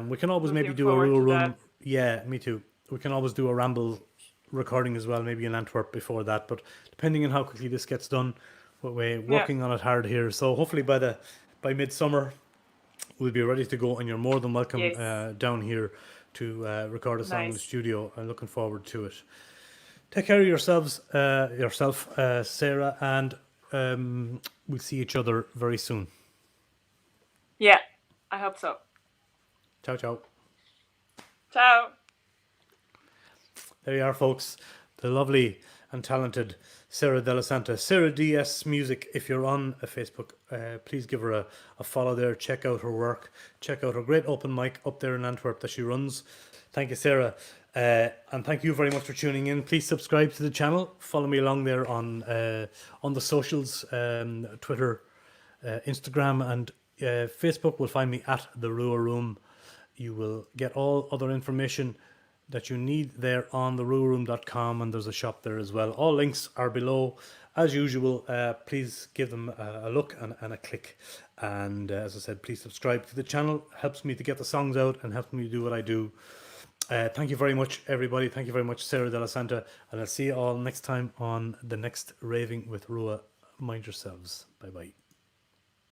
Speaker 1: We can always maybe do a RWR room. Yeah, me too. We can always do a ramble recording as well, maybe in Antwerp before that. But depending on how quickly this gets done, we're working on it hard here. So hopefully by midsummer, we'll be ready to go. And you're more than welcome down here to record a song in the studio. I'm looking forward to it. Take care of yourself, Sarah, and we'll see each other very soon.
Speaker 2: Yeah, I hope so.
Speaker 1: Ciao, ciao.
Speaker 2: Ciao.
Speaker 1: There you are, folks. The lovely and talented Sara Della, Sara DS Music. If you're on Facebook, please give her a follow there. Check out her work. Check out her great open mic up there in Antwerp that she runs. Thank you, Sarah. And thank you very much for tuning in. Please subscribe to the channel. Follow me along there on the socials, Twitter, Instagram, and Facebook. Will find me at the RWR Room. You will get all other information that you need there on the rwrroom.com, and there's a shop there as well. All links are below as usual. Please give them a look and a click, and as I said, please subscribe to the channel. Helps me to get the songs out and helps me do what I do. Thank you very much, everybody. Thank you very much, Sara Della, and I'll see you all next time on the next Raving with Rua. Mind yourselves. Bye bye.